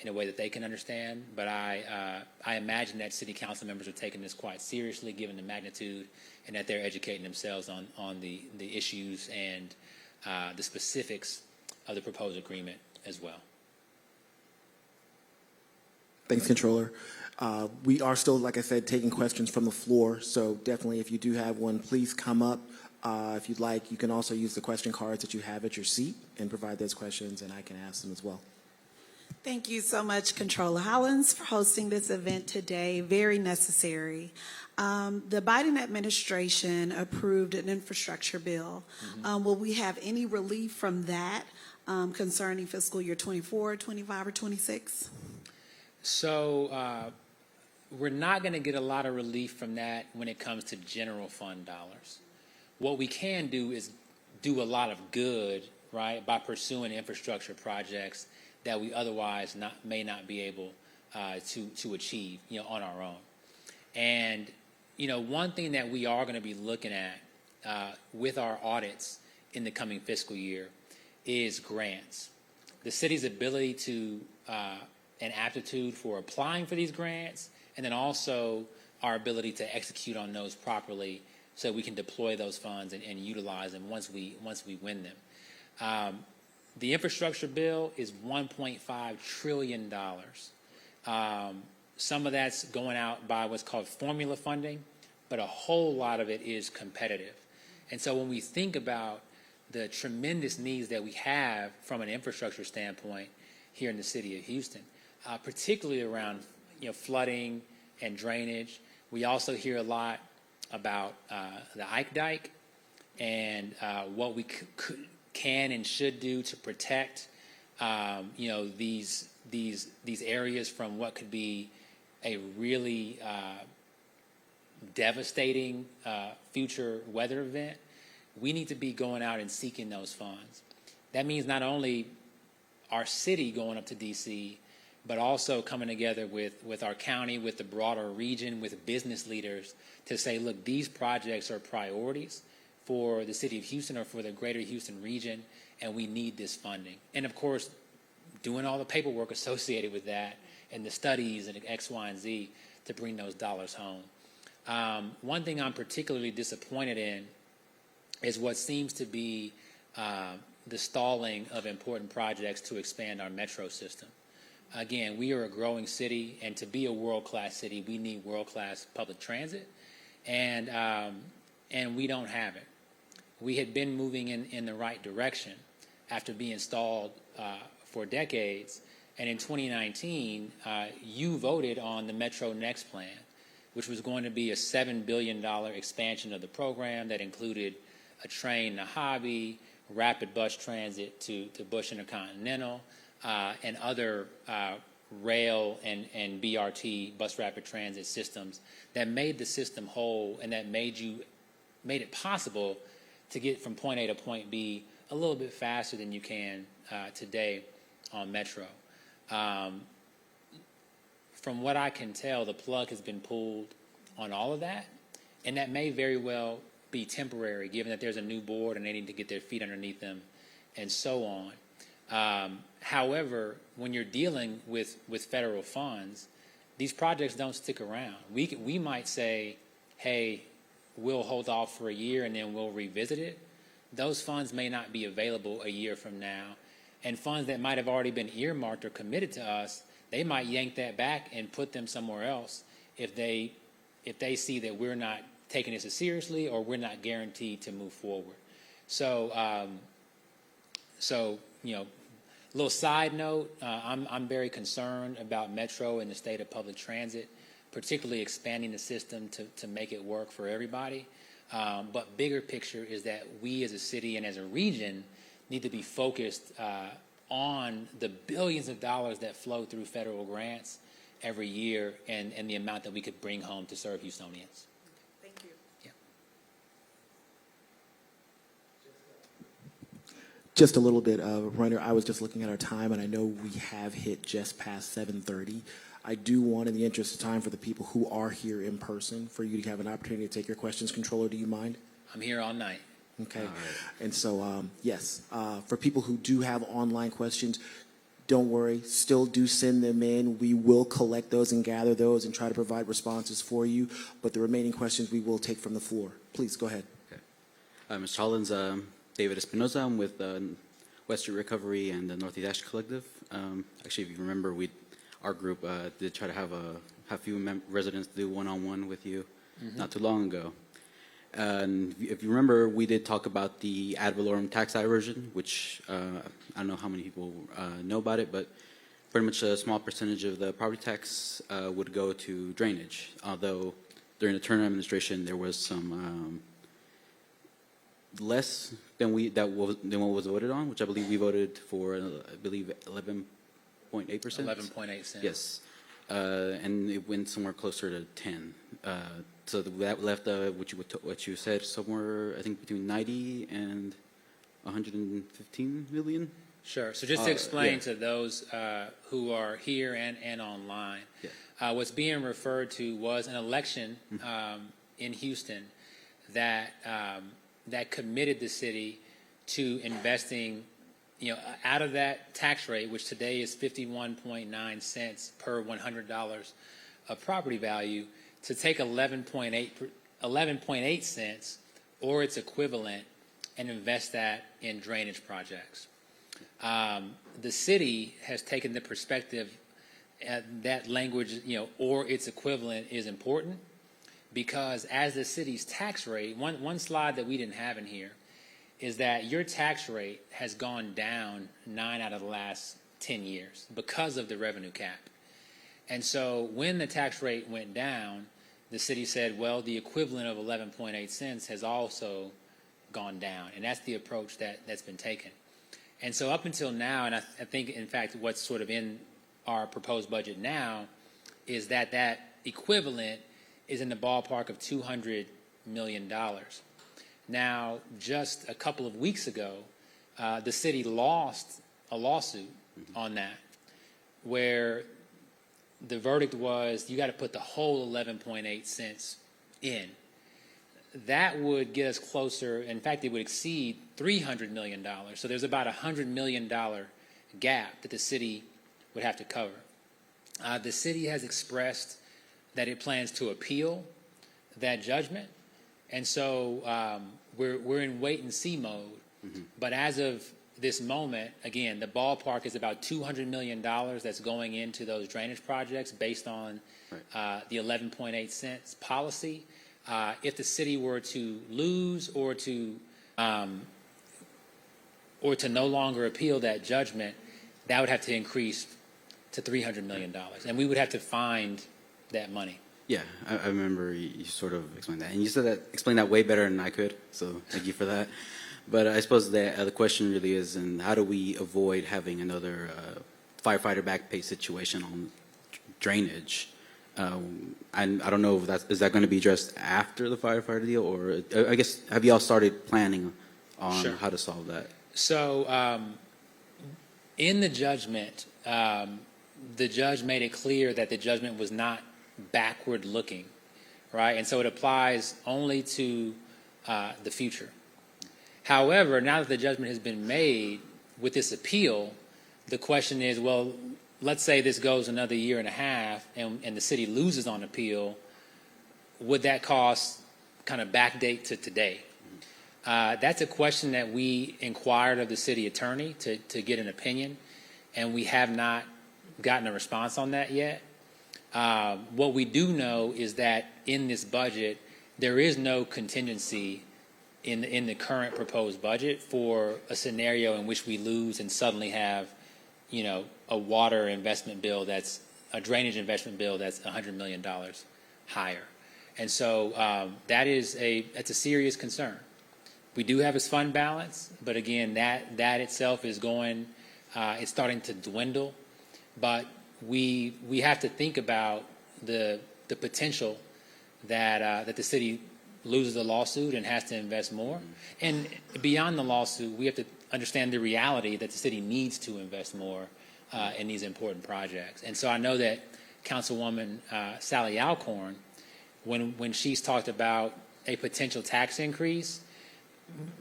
Speaker 3: in a way that they can understand. But I imagine that city council members are taking this quite seriously, given the magnitude, and that they're educating themselves on the issues and the specifics of the proposed agreement as well.
Speaker 1: Thanks, Controller. We are still, like I said, taking questions from the floor, so definitely if you do have one, please come up. If you'd like, you can also use the question cards that you have at your seat and provide those questions, and I can ask them as well.
Speaker 5: Thank you so much, Controller Hollins, for hosting this event today. Very necessary. The Biden administration approved an infrastructure bill. Will we have any relief from that concerning fiscal year 24, 25, or 26?
Speaker 3: So we're not going to get a lot of relief from that when it comes to general fund dollars. What we can do is do a lot of good, right, by pursuing infrastructure projects that we otherwise may not be able to achieve, on our own. And, one thing that we are going to be looking at with our audits in the coming fiscal year is grants. The city's ability to and aptitude for applying for these grants, and then also our ability to execute on those properly so we can deploy those funds and utilize them once we win them. The infrastructure bill is $1.5 trillion. Some of that's going out by what's called formula funding, but a whole lot of it is competitive. And so when we think about the tremendous needs that we have from an infrastructure standpoint here in the city of Houston, particularly around flooding and drainage, we also hear a lot about the Ike Dike and what we can and should do to protect these areas from what could be a really devastating future weather event. We need to be going out and seeking those funds. That means not only our city going up to DC, but also coming together with our county, with the broader region, with business leaders to say, look, these projects are priorities for the city of Houston or for the greater Houston region, and we need this funding. And of course, doing all the paperwork associated with that and the studies and X, Y, and Z to bring those dollars home. One thing I'm particularly disappointed in is what seems to be the stalling of important projects to expand our metro system. Again, we are a growing city, and to be a world-class city, we need world-class public transit, and we don't have it. We had been moving in the right direction after being stalled for decades, and in 2019, you voted on the Metro Next plan, which was going to be a $7 billion expansion of the program that included a train to Hobby, rapid bus transit to Bush Intercontinental, and other rail and BRT, bus rapid transit systems that made the system whole and that made it possible to get from point A to point B a little bit faster than you can today on Metro. From what I can tell, the plug has been pulled on all of that, and that may very well be temporary, given that there's a new board and they need to get their feet underneath them and so on. However, when you're dealing with federal funds, these projects don't stick around. We might say, hey, we'll hold off for a year and then we'll revisit it. Those funds may not be available a year from now. And funds that might have already been earmarked or committed to us, they might yank that back and put them somewhere else if they see that we're not taking this as seriously or we're not guaranteed to move forward. So, little side note, I'm very concerned about Metro and the state of public transit, particularly expanding the system to make it work for everybody. But bigger picture is that we as a city and as a region need to be focused on the billions of dollars that flow through federal grants every year and the amount that we could bring home to serve Houstonians.
Speaker 5: Thank you.
Speaker 3: Yeah.
Speaker 1: Just a little bit of a reminder. I was just looking at our time, and I know we have hit just past 7:30. I do want, in the interest of time, for the people who are here in person, for you to have an opportunity to take your questions. Controller, do you mind?
Speaker 3: I'm here all night.
Speaker 1: Okay. And so, yes, for people who do have online questions, don't worry. Still do send them in. We will collect those and gather those and try to provide responses for you. But the remaining questions we will take from the floor. Please, go ahead.
Speaker 6: Okay. Mr. Hollins, David Espinoza. I'm with West Street Recovery and the Northeast Ash Collective. Actually, if you remember, our group did try to have a few residents do one-on-one with you not too long ago. And if you remember, we did talk about the ad valorem tax diversion, which I don't know how many people know about it, but pretty much a small percentage of the property tax would go to drainage, although during the Turner administration there was some less than what was voted on, which I believe we voted for, I believe 11.8%.
Speaker 3: 11.8 cents.
Speaker 6: Yes, and it went somewhere closer to 10. So that left what you said, somewhere I think between 90 and 115 million.
Speaker 3: Sure. So just to explain
Speaker 6: yeah.
Speaker 3: to those who are here and online,
Speaker 6: Yeah.
Speaker 3: what's being referred to was an election in Houston that that committed the city to investing, out of that tax rate, which today is 51.9 cents per $100 of property value, to take 11.8 cents or its equivalent and invest that in drainage projects. The city has taken the perspective that language, or its equivalent is important, because as the city's tax rate, one slide that we didn't have in here is that your tax rate has gone down 9 out of the last 10 years because of the revenue cap. And so when the tax rate went down, the city said, well, the equivalent of 11.8 cents has also gone down. And that's the approach that's been taken. And so up until now, and I think, in fact, what's sort of in our proposed budget now is that equivalent is in the ballpark of $200 million. Now, just a couple of weeks ago, the city lost a lawsuit on that, where the verdict was you got to put the whole 11.8 cents in. That would get us closer. In fact, it would exceed $300 million. So there's about a $100 million gap that the city would have to cover. The city has expressed that it plans to appeal that judgment. And so we're in wait and see mode. But as of this moment, again, the ballpark is about $200 million that's going into those drainage projects based on the 11.8 cents policy. If the city were to lose or to no longer appeal that judgment, that would have to increase to $300 million, and we would have to find that money.
Speaker 6: Yeah, I remember you sort of explained that, and you explained that way better than I could. So thank you for that. But I suppose the question really is, and how do we avoid having another firefighter back pay situation on drainage? And I don't know if is that going to be addressed after the firefighter deal, or I guess have you all started planning on
Speaker 3: Sure.
Speaker 6: how to solve that?
Speaker 3: So in the judgment, the judge made it clear that the judgment was not backward looking, right? And so it applies only to the future. However, now that the judgment has been made with this appeal, the question is, well, let's say this goes another year and a half and the city loses on appeal, would that cost kind of backdate to today? That's a question that we inquired of the city attorney to get an opinion, and we have not gotten a response on that yet. What we do know is that in this budget, there is no contingency in the current proposed budget for a scenario in which we lose and suddenly have, a water investment bill that's a drainage investment bill that's $100 million higher. And so that's a serious concern. We do have a fund balance, but again, that itself is it's starting to dwindle. But we have to think about the potential that the city loses a lawsuit and has to invest more. And beyond the lawsuit, we have to understand the reality that the city needs to invest more in these important projects. And so I know that Councilwoman Sally Alcorn, when she's talked about a potential tax increase,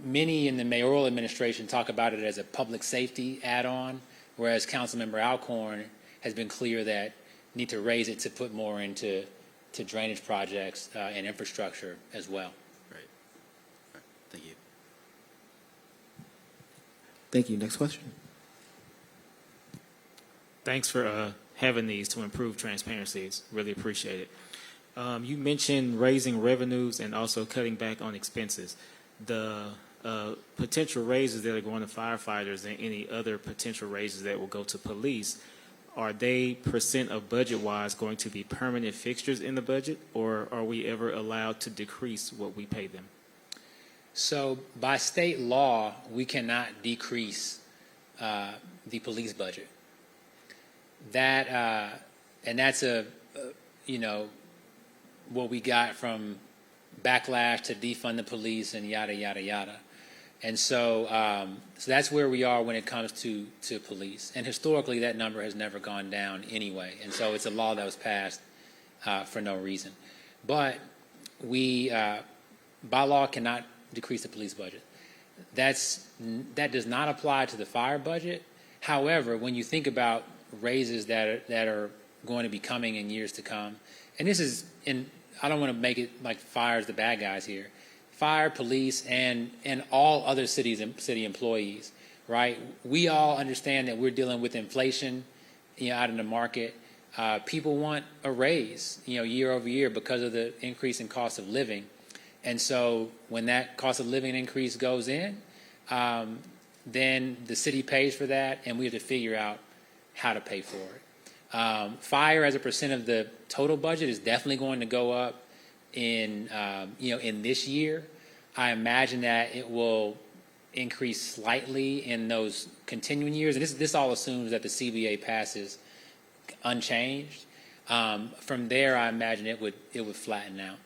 Speaker 3: many in the mayoral administration talk about it as a public safety add-on, whereas Councilmember Alcorn has been clear that need to raise it to put more into drainage projects and infrastructure as well.
Speaker 6: Right. Thank you.
Speaker 1: Thank you. Next question.
Speaker 7: Thanks for having these to improve transparency. Really appreciate it. You mentioned raising revenues and also cutting back on expenses. The potential raises that are going to firefighters and any other potential raises that will go to police, are they percent of budget-wise going to be permanent fixtures in the budget, or are we ever allowed to decrease what we pay them?
Speaker 3: So by state law, we cannot decrease the police budget. That and that's what we got from backlash to defund the police and yada yada yada. And so that's where we are when it comes to police. And historically, that number has never gone down anyway. And so it's a law that was passed for no reason. But we, by law, cannot decrease the police budget. That does not apply to the fire budget. However, when you think about raises that are going to be coming in years to come, and this is I don't want to make it like fire's the bad guys here. Fire, police, and all other city employees, right? We all understand that we're dealing with inflation, out in the market. People want a raise, year over year because of the increase in cost of living. And so when that cost of living increase goes in, then the city pays for that, and we have to figure out how to pay for it. Fire as a percent of the total budget is definitely going to go up in this year. I imagine that it will increase slightly in those continuing years, and this all assumes that the CBA passes unchanged. From there, I imagine it would flatten out.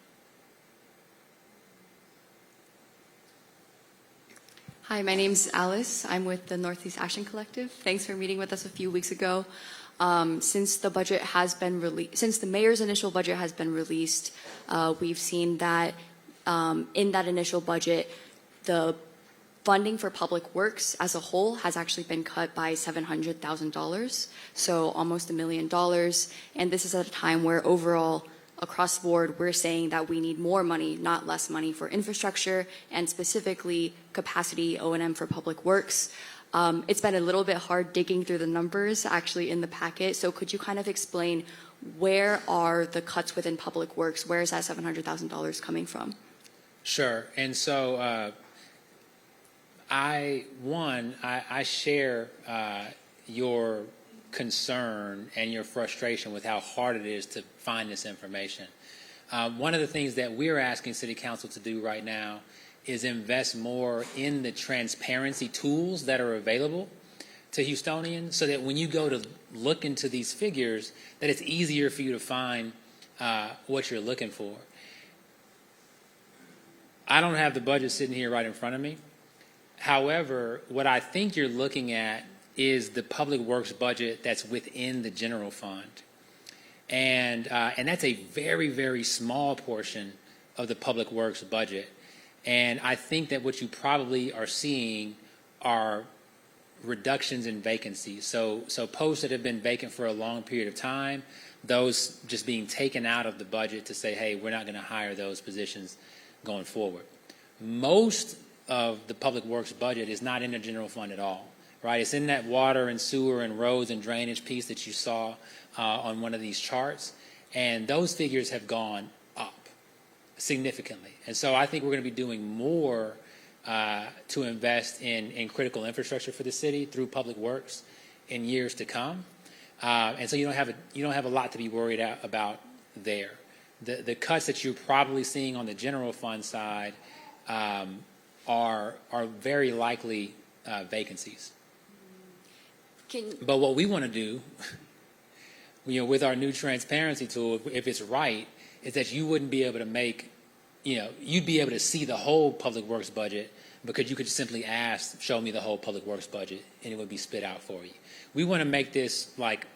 Speaker 8: Hi, my name's Alice. I'm with the Northeast Action Collective. Thanks for meeting with us a few weeks ago. Since the budget has been since the mayor's initial budget has been released, we've seen that in that initial budget, the funding for public works as a whole has actually been cut by $700,000, so almost $1 million. And this is at a time where overall, across the board, we're saying that we need more money, not less money, for infrastructure and specifically capacity O&M for public works. It's been a little bit hard digging through the numbers actually in the packet. So could you kind of explain where are the cuts within public works? Where is that $700,000 coming from?
Speaker 3: Sure. And so I share your concern and your frustration with how hard it is to find this information. One of the things that we're asking City Council to do right now is invest more in the transparency tools that are available to Houstonians so that when you go to look into these figures, that it's easier for you to find what you're looking for. I don't have the budget sitting here right in front of me. However, what I think you're looking at is the public works budget that's within the general fund. And that's a very, very small portion of the public works budget. And I think that what you probably are seeing are reductions in vacancies. So posts that have been vacant for a long period of time, those just being taken out of the budget to say, hey, we're not going to hire those positions going forward. Most of the public works budget is not in the general fund at all, right? It's in that water and sewer and roads and drainage piece that you saw on one of these charts. And those figures have gone up significantly. And so I think we're going to be doing more to invest in critical infrastructure for the city through public works in years to come. And so you don't have a lot to be worried about there. The cuts that you're probably seeing on the general fund side are very likely vacancies. But what we want to do, with our new transparency tool, if it's right, is that you wouldn't be able to make, you'd be able to see the whole public works budget because you could simply ask, show me the whole public works budget, and it would be spit out for you. We want to make this like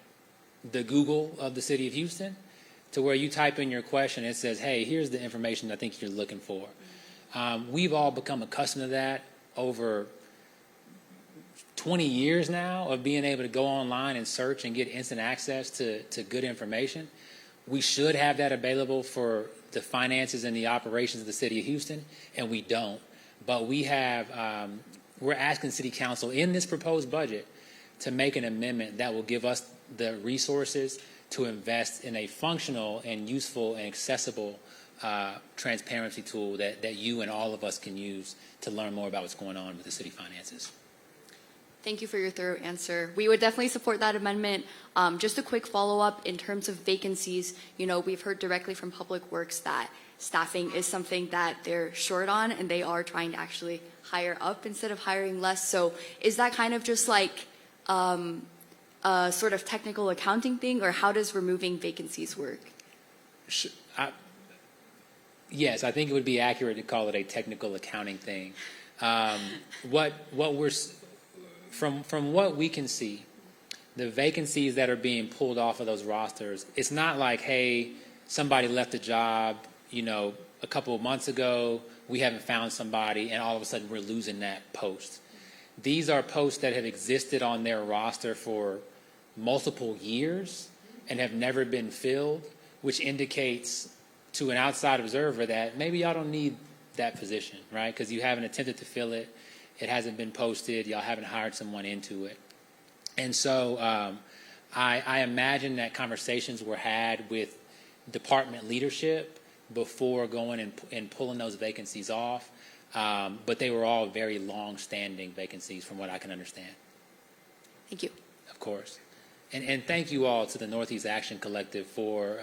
Speaker 3: the Google of the city of Houston, to where you type in your question, it says, hey, here's the information I think you're looking for. We've all become accustomed to that over 20 years now of being able to go online and search and get instant access to good information. We should have that available for the finances and the operations of the city of Houston, and we don't. But we have, we're asking City Council in this proposed budget to make an amendment that will give us the resources to invest in a functional and useful and accessible transparency tool that you and all of us can use to learn more about what's going on with the city finances.
Speaker 8: Thank you for your thorough answer. We would definitely support that amendment. Just a quick follow-up in terms of vacancies. We've heard directly from Public Works that staffing is something that they're short on, and they are trying to actually hire up instead of hiring less. So is that kind of just like a sort of technical accounting thing, or how does removing vacancies work?
Speaker 3: Yes, I think it would be accurate to call it a technical accounting thing. What we're from what we can see, the vacancies that are being pulled off of those rosters, it's not like, hey, somebody left a job, a couple of months ago, we haven't found somebody, and all of a sudden we're losing that post. These are posts that have existed on their roster for multiple years and have never been filled, which indicates to an outside observer that maybe y'all don't need that position, right? Because you haven't attempted to fill it. It hasn't been posted. Y'all haven't hired someone into it. And so I imagine that conversations were had with department leadership before going and pulling those vacancies off. But they were all very long-standing vacancies from what I can understand.
Speaker 8: Thank you.
Speaker 3: Of course. And thank you all to the Northeast Action Collective for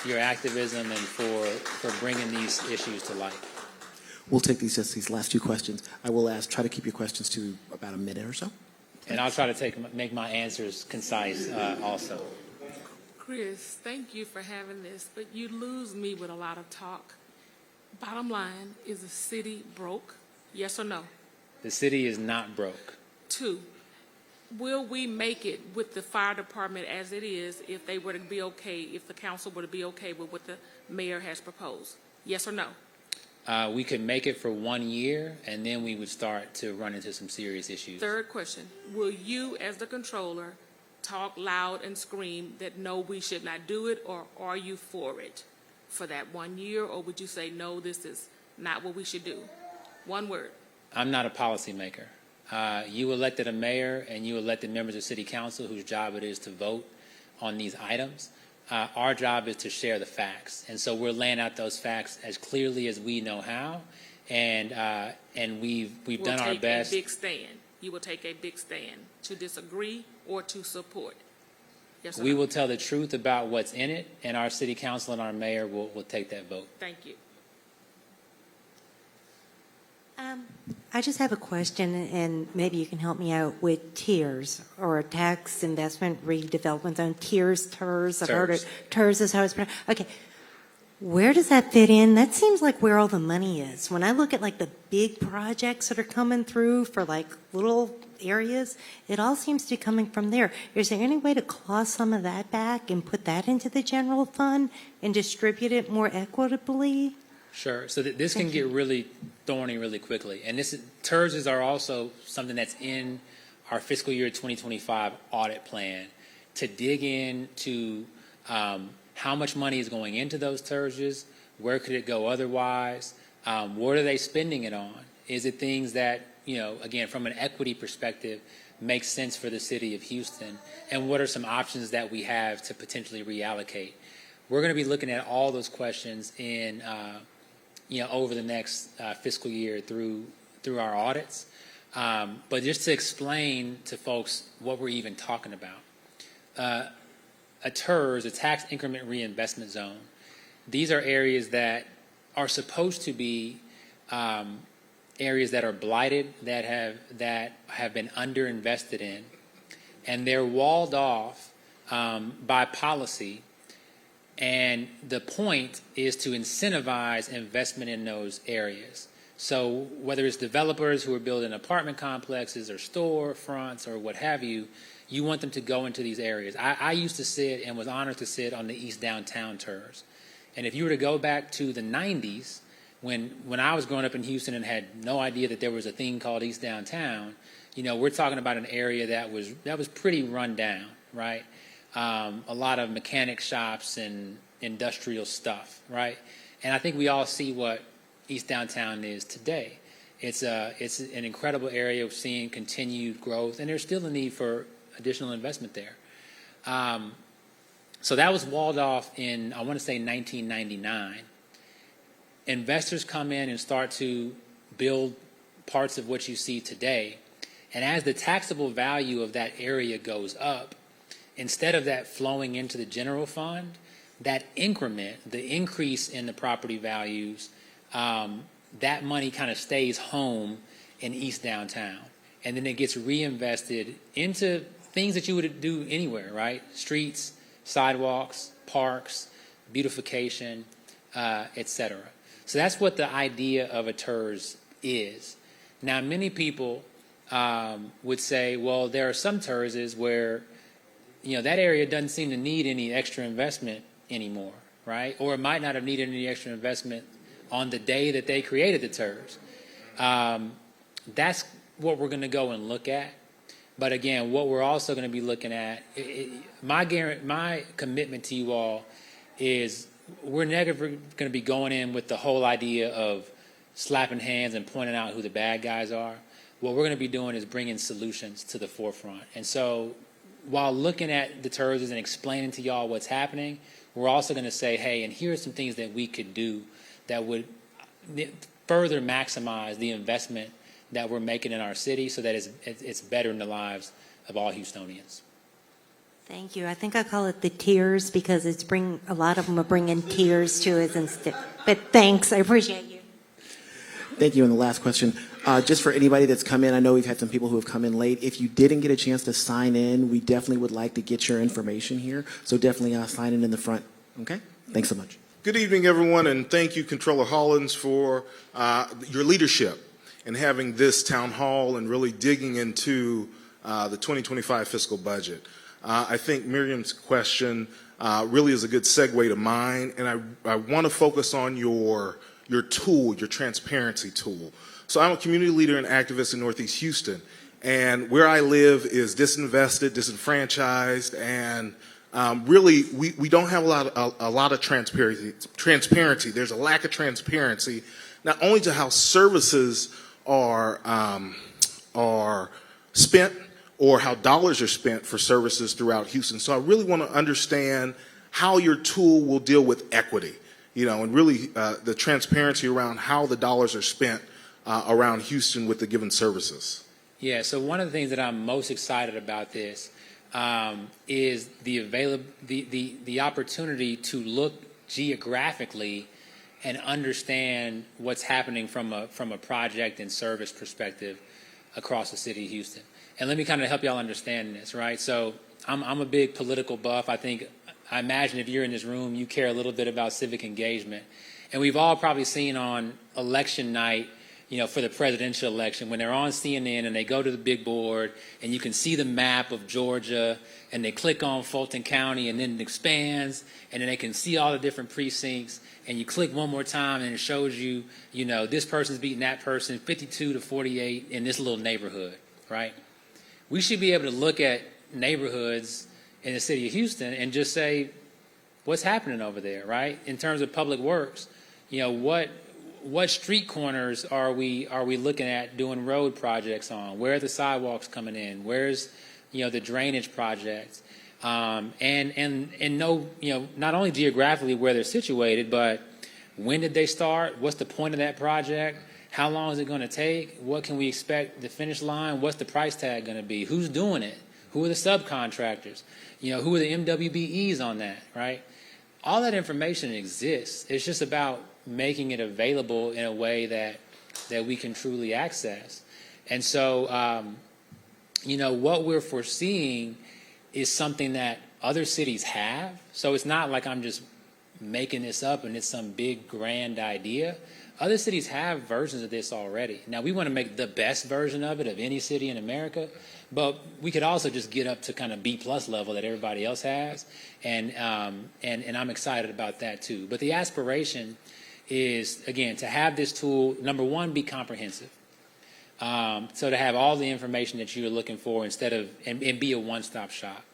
Speaker 3: your activism and for bringing these issues to light.
Speaker 1: We'll take these last two questions. I will try to keep your questions to about a minute or so.
Speaker 3: And I'll try to make my answers concise also.
Speaker 9: Chris, thank you for having this, but you lose me with a lot of talk. Bottom line, is the city broke? Yes or no?
Speaker 3: The city is not broke.
Speaker 9: 2, will we make it with the fire department as it is if they were to be okay, if the council were to be okay with what the mayor has proposed? Yes or no?
Speaker 3: We could make it for 1 year, and then we would start to run into some serious issues.
Speaker 9: 3rd question, will you as the controller talk loud and scream that no, we should not do it, or are you for it for that 1 year, or would you say no, this is not what we should do? One word.
Speaker 3: I'm not a policymaker. You elected a mayor and you elected members of city council whose job it is to vote on these items. Our job is to share the facts, and so we're laying out those facts as clearly as we know how, and we've done our best.
Speaker 9: Take a big stand. You will take a big stand to disagree or to support. Yes or
Speaker 3: We
Speaker 9: no?
Speaker 3: will tell the truth about what's in it, and our city council and our mayor will take that vote.
Speaker 9: Thank you.
Speaker 10: I just have a question, and maybe you can help me out with TIRS, or Tax Investment Redevelopment Zone. TIRS. I've heard it. TIRS is how it's pronounced. Okay. Where does that fit in? That seems like where all the money is. When I look at like the big projects that are coming through for like little areas, it all seems to be coming from there. Is there any way to claw some of that back and put that into the general fund and distribute it more equitably?
Speaker 3: Sure. So this can get really thorny really quickly. And TIRS are also something that's in our fiscal year 2025 audit plan to dig into how much money is going into those TIRS, where could it go otherwise, what are they spending it on? Is it things that, again, from an equity perspective, makes sense for the city of Houston? And what are some options that we have to potentially reallocate? We're going to be looking at all those questions in over the next fiscal year through our audits. But just to explain to folks what we're even talking about. A TIRS, a tax increment reinvestment zone, these are areas that are supposed to be areas that are blighted, that have been underinvested in, and they're walled off by policy. And the point is to incentivize investment in those areas. So whether it's developers who are building apartment complexes or storefronts or what have you, you want them to go into these areas. I used to sit and was honored to sit on the East Downtown TIRS. And if you were to go back to the 90s, when I was growing up in Houston and had no idea that there was a thing called East Downtown, we're talking about an area that was pretty run down, right? A lot of mechanic shops and industrial stuff, right? And I think we all see what East Downtown is today. It's an incredible area of seeing continued growth, and there's still a need for additional investment there. So that was walled off in, I want to say, 1999. Investors come in and start to build parts of what you see today, And as the taxable value of that area goes up, instead of that flowing into the general fund, that increment, the increase in the property values, that money kind of stays home in East Downtown. And then it gets reinvested into things that you would do anywhere, right? Streets, sidewalks, parks, beautification, et cetera. So that's what the idea of a TERS is. Now, many people would say, well, there are some TERSs where, that area doesn't seem to need any extra investment anymore, right? Or it might not have needed any extra investment on the day that they created the TERS. That's what we're going to go and look at. But again, what we're also going to be looking at, my commitment to you all is we're never going to be going in with the whole idea of slapping hands and pointing out who the bad guys are. What we're going to be doing is bringing solutions to the forefront. And so while looking at the TERS and explaining to y'all what's happening, we're also going to say, hey, and here are some things that we could do that would further maximize the investment that we're making in our city so that it's bettering the lives of all Houstonians.
Speaker 10: Thank you. I think I call it the tears because a lot of them are bringing tears to us instead. But thanks. I appreciate you.
Speaker 1: Thank you. And the last question, just for anybody that's come in, I know we've had some people who have come in late. If you didn't get a chance to sign in, we definitely would like to get your information here. So definitely sign in the front. Okay? Thanks so much.
Speaker 11: Good evening, everyone, and thank you, Controller Hollins, for your leadership in having this town hall and really digging into the 2025 fiscal budget. I think Miriam's question really is a good segue to mine, and I want to focus on your tool, your transparency tool. So I'm a community leader and activist in Northeast Houston, and where I live is disinvested, disenfranchised, and really we don't have a lot of transparency. There's a lack of transparency, not only to how services are spent or how dollars are spent for services throughout Houston. So I really want to understand how your tool will deal with equity, and really the transparency around how the dollars are spent around Houston with the given services.
Speaker 3: Yeah, so one of the things that I'm most excited about this is the opportunity to look geographically and understand what's happening from a project and service perspective across the city of Houston. And let me kind of help y'all understand this, right? So I'm a big political buff. I imagine if you're in this room, you care a little bit about civic engagement. And we've all probably seen on election night, for the presidential election, when they're on CNN and they go to the big board and you can see the map of Georgia and they click on Fulton County and then it expands and then they can see all the different precincts and you click one more time and it shows you, this person's beating that person 52-48 in this little neighborhood, right? We should be able to look at neighborhoods in the city of Houston and just say, what's happening over there, right? In terms of public works, what street corners are we looking at doing road projects on? Where are the sidewalks coming in? Where's the drainage projects? And know not only geographically where they're situated, but when did they start? What's the point of that project? How long is it going to take? What can we expect the finish line? What's the price tag going to be? Who's doing it? Who are the subcontractors? Who are the MWBEs on that, right? All that information exists. It's just about making it available in a way that we can truly access. And so, what we're foreseeing is something that other cities have. So it's not like I'm just making this up and it's some big grand idea. Other cities have versions of this already. Now, we want to make the best version of it of any city in America, but we could also just get up to kind of B+ level that everybody else has. And I'm excited about that too. But the aspiration is, again, to have this tool, number one, be comprehensive. So to have all the information that you're looking for instead of, and be a one-stop shop.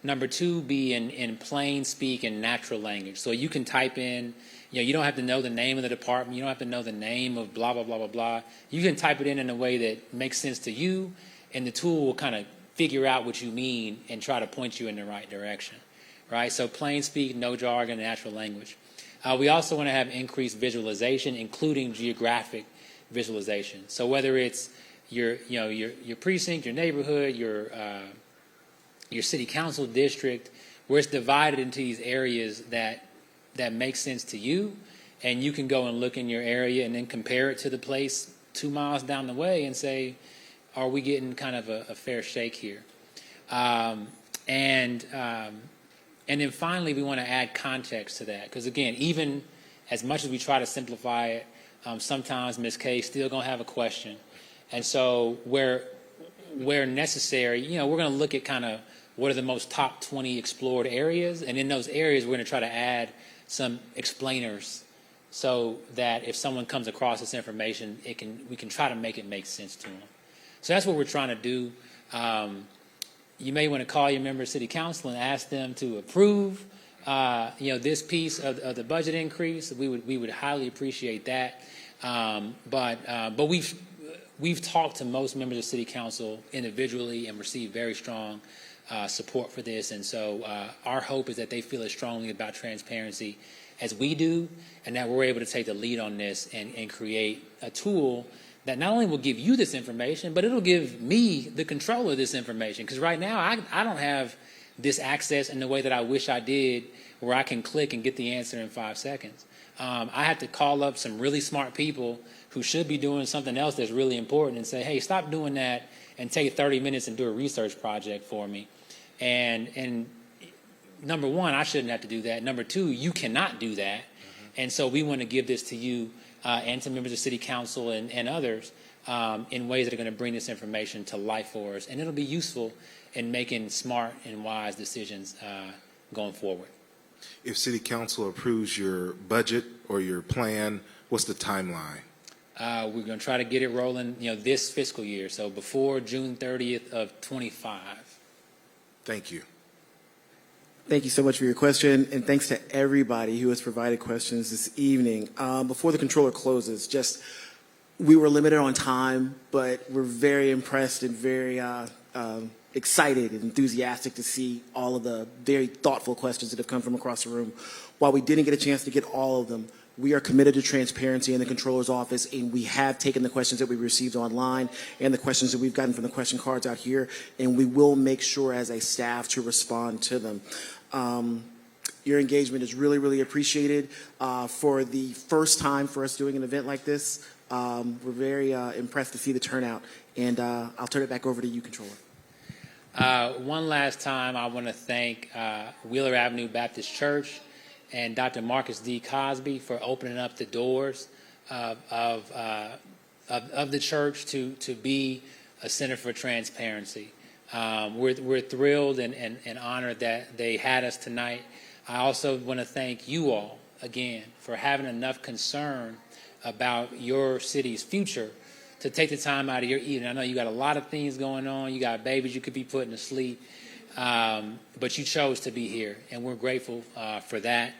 Speaker 3: Number two, be in plain speak and natural language. So you can type in, you don't have to know the name of the department. You don't have to know the name of blah, blah, blah, blah, blah. You can type it in a way that makes sense to you, and the tool will kind of figure out what you mean and try to point you in the right direction, right? So plain speak, no jargon, natural language. We also want to have increased visualization, including geographic visualization. So whether it's, your precinct, your neighborhood, your city council district, where it's divided into these areas that make sense to you, and you can go and look in your area and then compare it to the place 2 miles down the way and say, are we getting kind of a fair shake here? And then finally, we want to add context to that, because again, even as much as we try to simplify it, sometimes Ms. K still gonna have a question, and so where necessary, we're going to look at kind of what are the most top 20 explored areas, and in those areas, we're going to try to add some explainers so that if someone comes across this information, we can try to make it make sense to them. So that's what we're trying to do. You may want to call your member of city council and ask them to approve, this piece of the budget increase. We would highly appreciate that. But we've talked to most members of city council individually and received very strong support for this. And so our hope is that they feel as strongly about transparency as we do, and that we're able to take the lead on this and create a tool that not only will give you this information, but it'll give me, the controller, this information. Because right now, I don't have this access in the way that I wish I did, where I can click and get the answer in 5 seconds. I have to call up some really smart people who should be doing something else that's really important and say, hey, stop doing that and take 30 minutes and do a research project for me. And number one, I shouldn't have to do that. Number two, you cannot do that. And so we want to give this to you and to members of city council and others in ways that are going to bring this information to life for us. And it'll be useful in making smart and wise decisions going forward.
Speaker 11: If city council approves your budget or your plan, what's the timeline?
Speaker 3: We're going to try to get it rolling, this fiscal year. So before June 30th of 25.
Speaker 11: Thank you.
Speaker 1: Thank you so much for your question, and thanks to everybody who has provided questions this evening. Before the controller closes, we were limited on time, but we're very impressed and very excited and enthusiastic to see all of the very thoughtful questions that have come from across the room. While we didn't get a chance to get all of them, we are committed to transparency in the controller's office, and we have taken the questions that we received online and the questions that we've gotten from the question cards out here, and we will make sure as a staff to respond to them. Your engagement is really, really appreciated. For the first time for us doing an event like this, we're very impressed to see the turnout, and I'll turn it back over to you, Controller.
Speaker 3: One last time, I want to thank Wheeler Avenue Baptist Church and Dr. Marcus D. Cosby for opening up the doors of the church to be a center for transparency. We're thrilled and honored that they had us tonight. I also want to thank you all again for having enough concern about your city's future to take the time out of your evening. I know you got a lot of things going on. You got babies you could be putting to sleep, but you chose to be here, and we're grateful for that.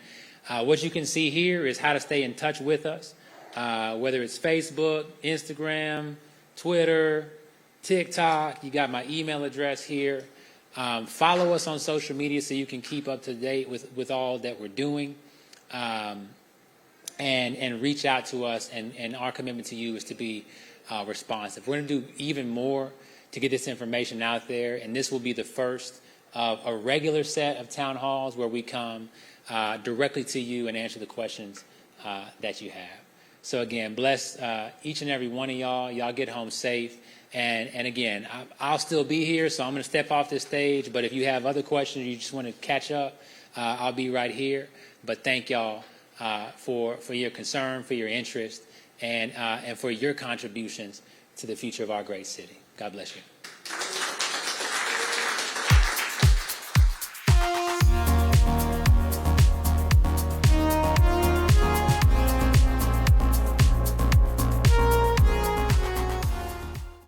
Speaker 3: What you can see here is how to stay in touch with us, whether it's Facebook, Instagram, Twitter, TikTok. You got my email address here. Follow us on social media so you can keep up to date with all that we're doing, and reach out to us. And our commitment to you is to be responsive. We're going to do even more to get this information out there, and this will be the first of a regular set of town halls where we come directly to you and answer the questions that you have. So again, bless each and every one of y'all. Y'all get home safe. And again, I'll still be here, so I'm going to step off this stage. But if you have other questions or you just want to catch up, I'll be right here. But thank y'all for your concern, for your interest, and for your contributions to the future of our great city. God bless you.